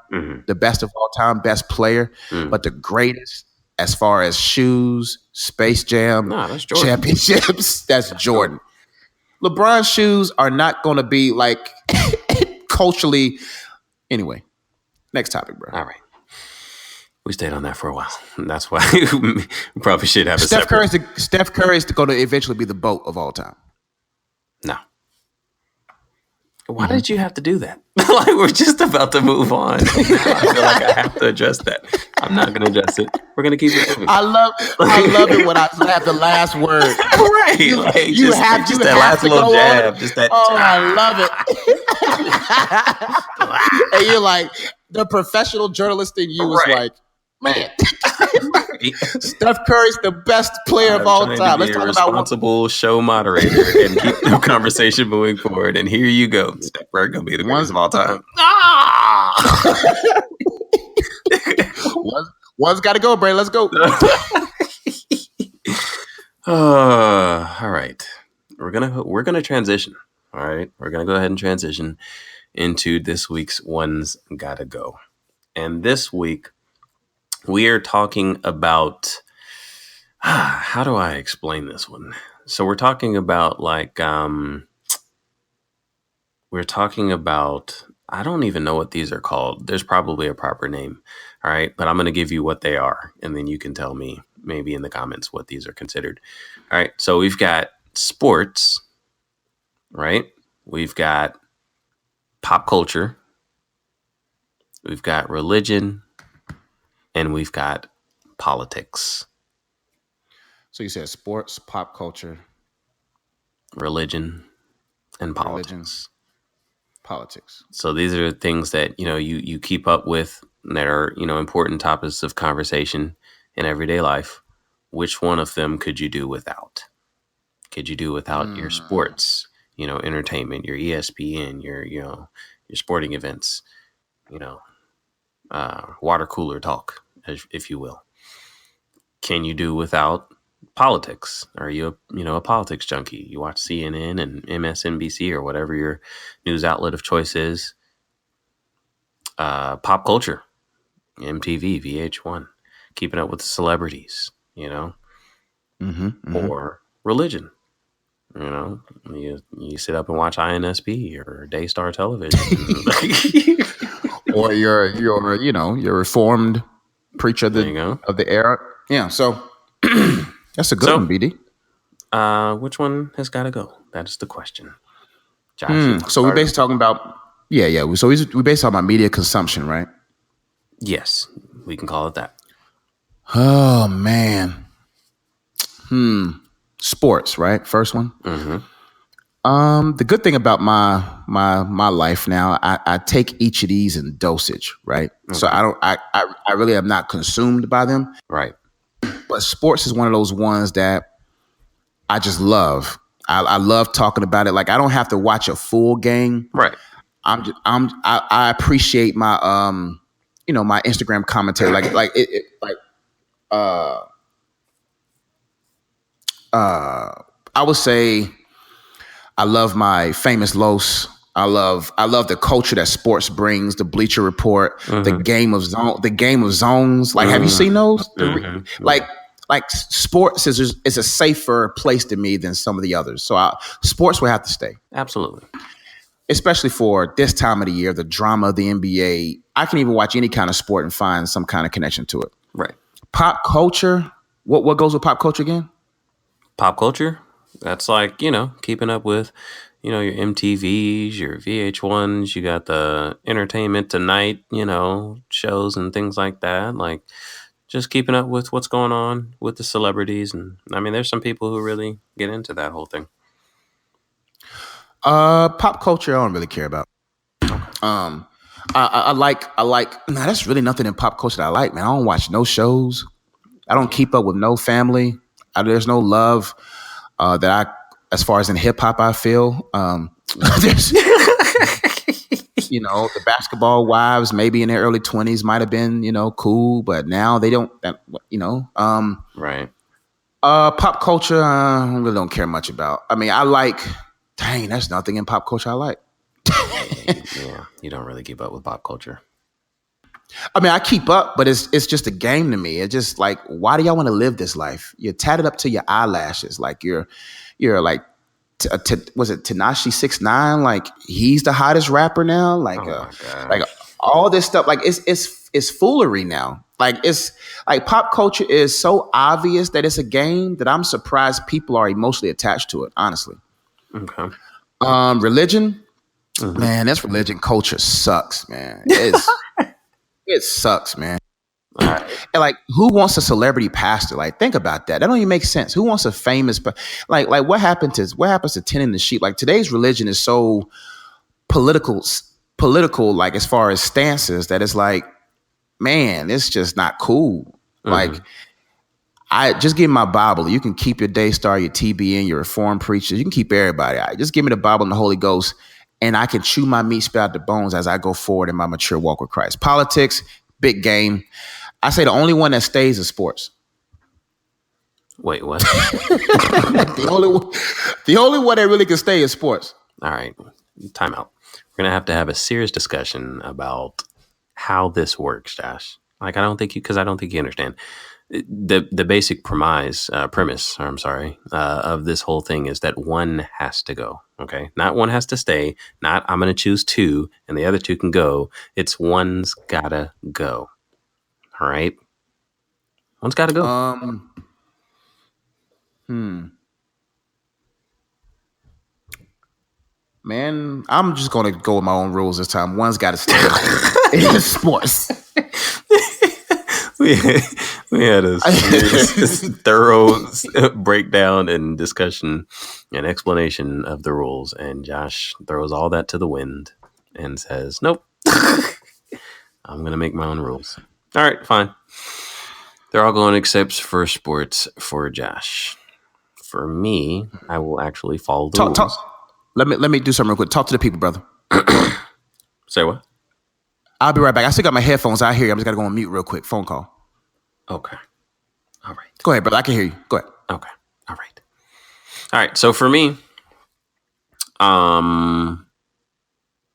the best of all time, best player, but the greatest as far as shoes, Space Jam, that's Jordan. Championships, that's Jordan. LeBron's shoes are not going to be like culturally. Anyway, next topic, bro. All right. We stayed on that for a while. That's why we probably should have a Steph Curry is going to eventually be the GOAT of all time. No. Why did you have to do that? Like, we're just about to move on. I feel like I have to address that. I'm not going to address it. We're going to keep it moving. I love it when I have the last word. Right. You have that last little jab. Just that. Oh, I love it. And you're like, the professional journalist in you was like, man, Steph Curry's the best player of all time. Let's talk about responsible show moderator and keep the conversation moving forward. And here you go, Steph Curry gonna be the greatest of all time. One's got to go, Bray. Let's go. All right. We're gonna transition. All right. We're gonna go ahead and transition into this week's One's Gotta Go. And this week we are talking about how do I explain this one? So we're talking about I don't even know what these are called. There's probably a proper name. All right. But I'm going to give you what they are. And then you can tell me maybe in the comments what these are considered. All right. So we've got sports, right? We've got pop culture. We've got religion. And we've got politics. So you said sports, pop culture, Religion, and politics. religion, politics. So these are things that, you keep up with that are, important topics of conversation in everyday life. Which one of them could you do without? Could you do without your sports, entertainment, your ESPN, your sporting events, water cooler talk, if you will? Can you do without politics? Are you a politics junkie? You watch CNN and MSNBC or whatever your news outlet of choice is. Pop culture, MTV, VH1, keeping up with the celebrities, or religion. You sit up and watch INSP or Daystar Television, or your reformed preacher of there you go. the era. Yeah, so that's a good one, BD. Which one has got to go? That is the question. Josh, so we're basically talking about So we basically talking about media consumption, right? Yes, we can call it that. Oh man. Sports, right? First one. The good thing about my life now, I take each of these in dosage, right? Okay. So I really am not consumed by them. Right. But sports is one of those ones that I just love. I love talking about it. Like I don't have to watch a full game. Right. I appreciate my my Instagram commentary. I would say I love my famous Los. I love the culture that sports brings. The Bleacher Report, the Game of Zones. Like, have you seen those? Like sports is a safer place to me than some of the others. So sports will have to stay. Absolutely. Especially for this time of the year, the drama of the NBA. I can even watch any kind of sport and find some kind of connection to it. Right. Pop culture. What goes with pop culture again? Pop culture. That's like, keeping up with, your MTVs, your VH1s. You got the Entertainment Tonight, shows and things like that. Like just keeping up with what's going on with the celebrities. And I mean, there's some people who really get into that whole thing. Pop culture, I don't really care about. I like. Nah, that's really nothing in pop culture that I like, man. I don't watch no shows. I don't keep up with no family. There's no love as far as in hip hop, I feel. There's, the basketball wives, maybe in their early 20s, might have been, cool, but now they don't. Right. Pop culture, I really don't care much about. I mean, I like. Dang, that's nothing in pop culture I like. Yeah, you don't really keep up with pop culture. I mean, I keep up, but it's just a game to me. It's just like, why do y'all want to live this life? You're tatted up to your eyelashes, like you're like, was it Tanashi 6ix9ine? Like he's the hottest rapper now. Like, like all this stuff. Like it's foolery now. Like it's like pop culture is so obvious that it's a game that I'm surprised people are emotionally attached to it. Honestly. Okay. Religion, man, that's religion culture sucks, man. It sucks, man. And like, who wants a celebrity pastor? Like, think about that. That don't even make sense. Who wants a famous? Like what happens to tending the sheep? Like today's religion is so political. Like as far as stances, that it's like, man, it's just not cool. Like. I just give me my Bible. You can keep your Daystar, your TBN, your Reformed preachers. You can keep everybody. Just give me the Bible and the Holy Ghost, and I can chew my meat, spit out the bones as I go forward in my mature walk with Christ. Politics, big game. I say the only one that stays is sports. Wait, what? The only one that really can stay is sports. All right, time out. We're gonna have to have a serious discussion about how this works, Josh. Like, I don't think you understand. The basic premise, or I'm sorry, of this whole thing is that one has to go. Okay, not one has to stay. Not I'm gonna choose two and the other two can go. It's one's gotta go. All right, one's gotta go. Um, hmm. Man, I'm just gonna go with my own rules this time. One's got to stay. It's sports. we, we had a serious, thorough breakdown and discussion and explanation of the rules, and Josh throws all that to the wind and says, "Nope, I'm gonna make my own rules." All right, fine. They're all going except for sports for Josh. For me, I will actually follow the Talk, rules. let me do something real quick. Talk to the people, brother. Say what? I'll be right back. I still got my headphones out here. I'm just gotta go on mute real quick. Phone call. Okay. All right. Go ahead, brother. I can hear you. Go ahead. Okay. All right. All right. So for me,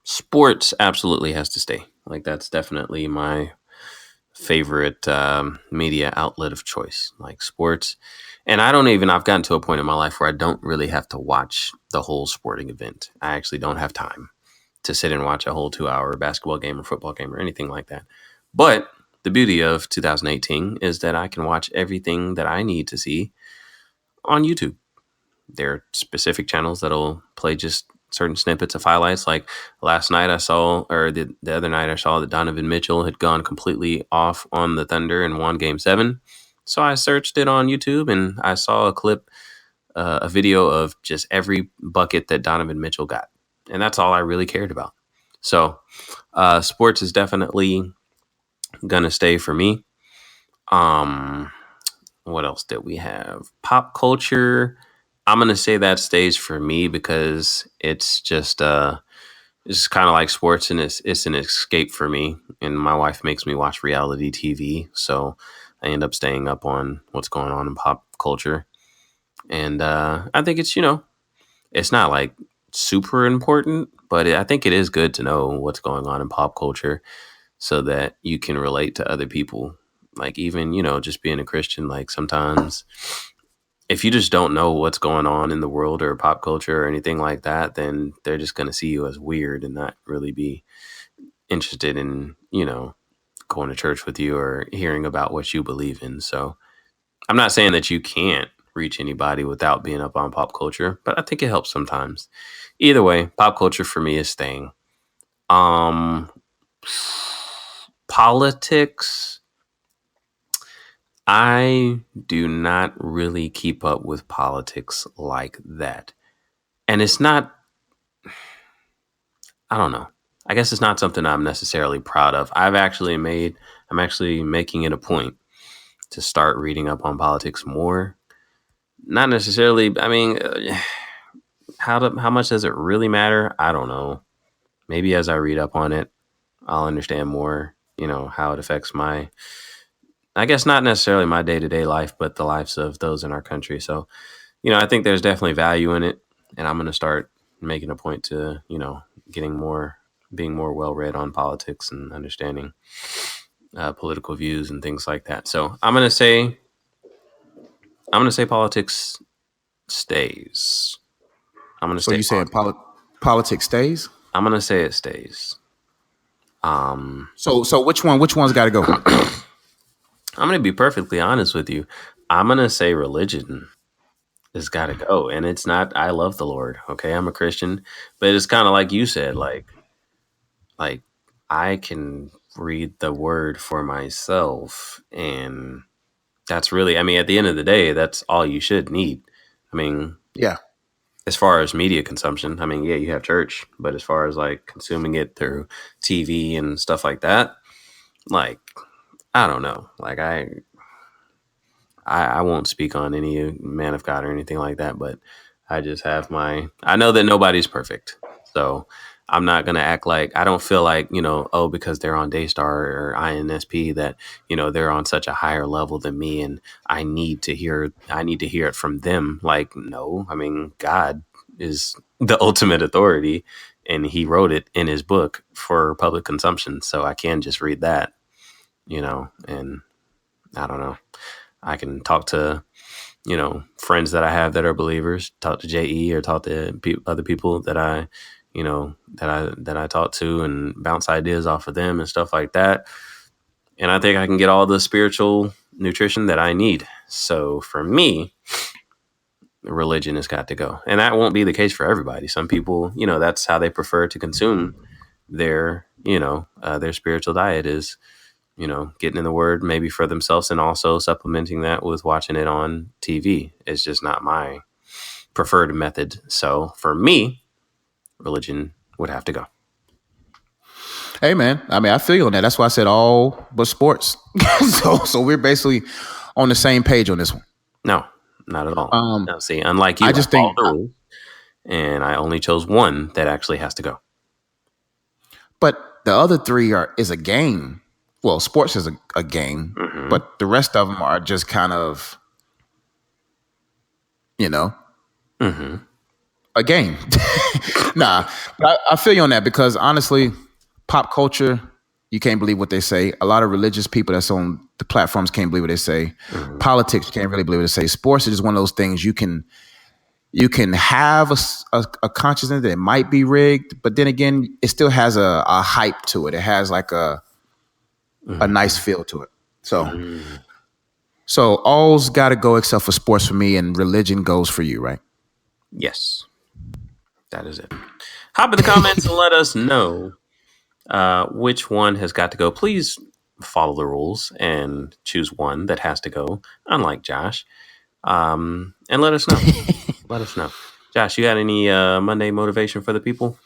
sports absolutely has to stay. Like that's definitely my favorite media outlet of choice. Like sports, and I've gotten to a point in my life where I don't really have to watch the whole sporting event. I actually don't have time to sit and watch a whole 2 hour basketball game or football game or anything like that. But the beauty of 2018 is that I can watch everything that I need to see on YouTube. There are specific channels that'll play just certain snippets of highlights. Like last night I saw, or the other night I saw that Donovan Mitchell had gone completely off on the Thunder and won Game 7. So I searched it on YouTube and I saw a clip, a video of just every bucket that Donovan Mitchell got. And that's all I really cared about. So sports is definitely gonna stay for me. What else did we have? Pop culture. I'm gonna say that stays for me because it's kind of like sports and it's an escape for me. And my wife makes me watch reality TV, so I end up staying up on what's going on in pop culture. And I think it's not like super important, but I think it is good to know what's going on in pop culture so that you can relate to other people. Like even, just being a Christian, like sometimes if you just don't know what's going on in the world or pop culture or anything like that, then they're just going to see you as weird and not really be interested in, going to church with you or hearing about what you believe in. So I'm not saying that you can't reach anybody without being up on pop culture, but I think it helps sometimes. Either way, pop culture for me is staying. Um, Politics. I do not really keep up with politics like that. And it's not, I don't know. I guess it's not something I'm necessarily proud of. I'm actually making it a point to start reading up on politics more. Not necessarily, I mean, how much does it really matter? I don't know. Maybe as I read up on it, I'll understand more, how it affects I guess not necessarily my day to day life, but the lives of those in our country. So, I think there's definitely value in it. And I'm going to start making a point to, being more well read on politics and understanding political views and things like that. So I'm going to say politics stays. I'm going to So say you saying politics stays? I'm going to say it stays. So which one's got to go? I'm going to be perfectly honest with you. I'm going to say religion has got to go. And it's not, I love the Lord. Okay. I'm a Christian, but it's kind of like you said, like I can read the word for myself. And that's really, I mean, at the end of the day, that's all you should need. I mean, Yeah. as far as media consumption, I mean, yeah, you have church, but as far as like consuming it through TV and stuff like that, like, I don't know. Like I won't speak on any man of God or anything like that, but I just have I know that nobody's perfect. So I'm not going to act like I don't feel like, oh, because they're on Daystar or INSP that, they're on such a higher level than me and I need to hear it from them. Like, no, I mean, God is the ultimate authority and he wrote it in his book for public consumption. So I can just read that, and I don't know. I can talk to friends that I have that are believers, talk to JE or talk to other people that I talk to and bounce ideas off of them and stuff like that. And I think I can get all the spiritual nutrition that I need. So for me, religion has got to go. And that won't be the case for everybody. Some people, that's how they prefer to consume their spiritual diet is getting in the word maybe for themselves and also supplementing that with watching it on TV. It's just not my preferred method. So for me, religion would have to go. Hey man, I mean, I feel you on that. That's why I said all but sports. So we're basically on the same page on this one. No, not at all. Um, No, see, unlike you, I I just followed think, the rules and I only chose one that actually has to go. but the other three is a game. Well, sports is a game, Mm-hmm. but the rest of them are just kind of, you know, Mm-hmm. a game. Nah, but I feel you on that because honestly, pop culture, you can't believe what they say. A lot of religious people that's on the platforms can't believe what they say. Mm-hmm. Politics, you can't really believe what they say. Sports is just one of those things you can have a consciousness that it might be rigged, but then again, it still has a hype to it. It has like a nice feel to it. So Mm-hmm. so all's got to go except for sports for me, and religion goes for you, right? Yes, that is it. Hop in the comments and let us know which one has got to go. Please follow the rules and choose one that has to go, unlike Josh. And let us know. Let us know. Josh, you got any Monday motivation for the people?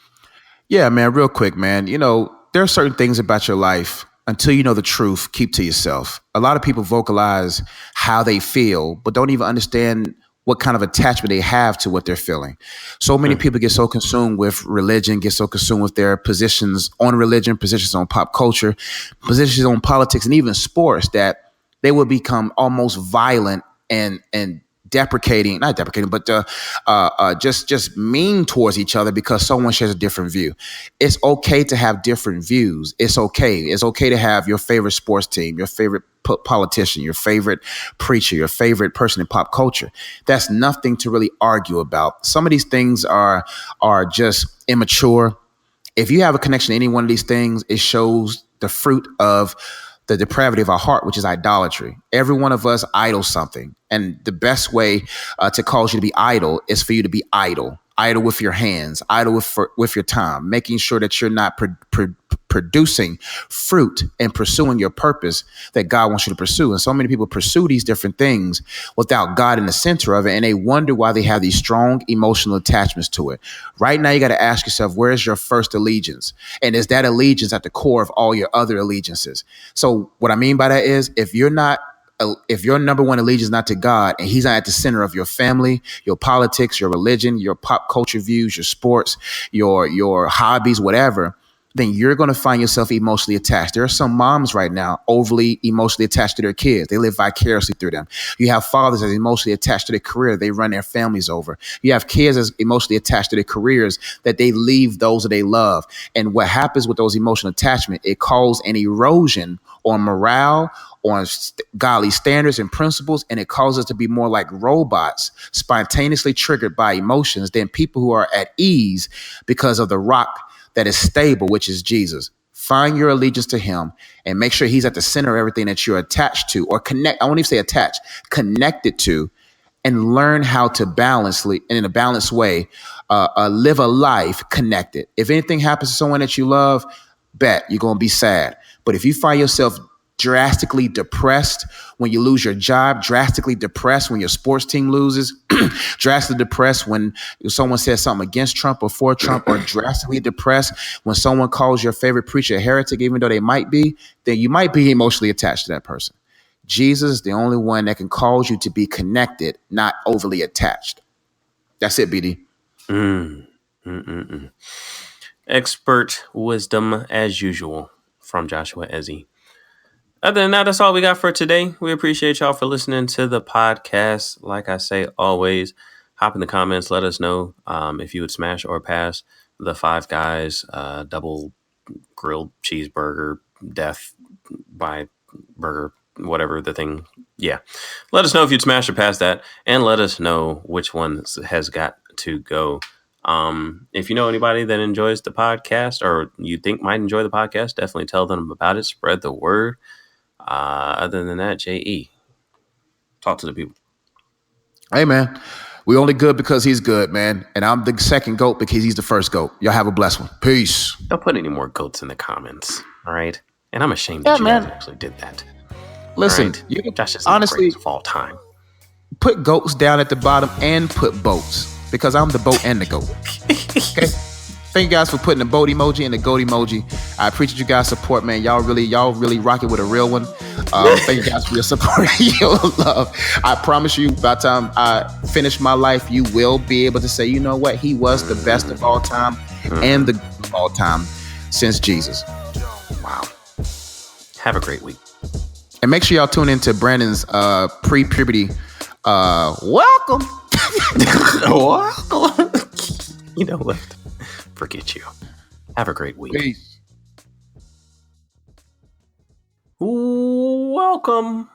Yeah, man, real quick, man. There are certain things about your life until you know the truth, keep to yourself. A lot of people vocalize how they feel, but don't even understand what kind of attachment they have to what they're feeling. So many Mm-hmm. people get so consumed with religion, get so consumed with their positions on religion, positions on pop culture, positions on politics, and even sports that they will become almost violent and deprecating, not deprecating, but just mean towards each other because someone shares a different view. It's okay to have different views. It's okay. It's okay to have your favorite sports team, your favorite politician, your favorite preacher, your favorite person in pop culture. That's nothing to really argue about. Some of these things are just immature. If you have a connection to any one of these things, it shows the fruit of the depravity of our heart, which is idolatry. Every one of us idol something. And the best way to cause you to be idle is for you to be idle. Idle with your hands, idle with your time, making sure that you're not producing fruit and pursuing your purpose that God wants you to pursue. And so many people pursue these different things without God in the center of it, and they wonder why they have these strong emotional attachments to it. Right now, you got to ask yourself, where's your first allegiance? And is that allegiance at the core of all your other allegiances? So what I mean by that is if your number one allegiance is not to God and he's not at the center of your family, your politics, your religion, your pop culture views, your sports, your hobbies, whatever, then you're going to find yourself emotionally attached. There are some moms right now overly emotionally attached to their kids. They live vicariously through them. You have fathers that are emotionally attached to their career. They run their families over. You have kids that's emotionally attached to their careers that they leave those that they love. And what happens with those emotional attachment, it causes an erosion on morale, on godly standards and principles, and it causes us to be more like robots, spontaneously triggered by emotions than people who are at ease because of the rock that is stable, which is Jesus. Find your allegiance to him and make sure he's at the center of everything that you're attached to or connect. I won't even say attached, connected to, and learn how to and in a balanced way, live a life connected. If anything happens to someone that you love, bet you're going to be sad. But if you find yourself drastically depressed when you lose your job, drastically depressed when your sports team loses, drastically depressed when someone says something against Trump or for Trump, or drastically depressed when someone calls your favorite preacher a heretic, even though they might be, then you might be emotionally attached to that person. Jesus is the only one that can cause you to be connected, not overly attached. That's it, BD. Mm. Mm-mm-mm. expert wisdom as usual from Joshua Ezzy. Other than that, that's all we got for today. We appreciate y'all for listening to the podcast. Like I say, always hop in the comments. Let us know if you would smash or pass the Five Guys double grilled cheeseburger death by burger, whatever the thing. Yeah. Let us know if you'd smash or pass that, and let us know which one has got to go. If you know anybody that enjoys the podcast or you think might enjoy the podcast, definitely tell them about it. Spread the word. Other than that, JE, talk to the people. Hey, man. We only good because he's good, man. And I'm the second GOAT because he's the first GOAT. Y'all have a blessed one. Peace. Don't put any more goats in the comments. All right. And I'm ashamed Yeah, that you guys man. actually did that. Listen, All right? you can Josh is honestly the greatest of all time. put goats down at the bottom and put boats because I'm the boat and the goat. Okay. Thank you guys for putting the boat emoji and the goat emoji. I appreciate you guys' support, man. Y'all really rock it with a real one. Thank you guys for your support and your love. I promise you, by the time I finish my life, you will be able to say, you know what? He was the best of all time and the good of all time since Jesus. Wow. Have a great week. And make sure y'all tune into Brandon's pre-puberty welcome. Welcome. You know what? Forget you. Have a great week. Peace. Welcome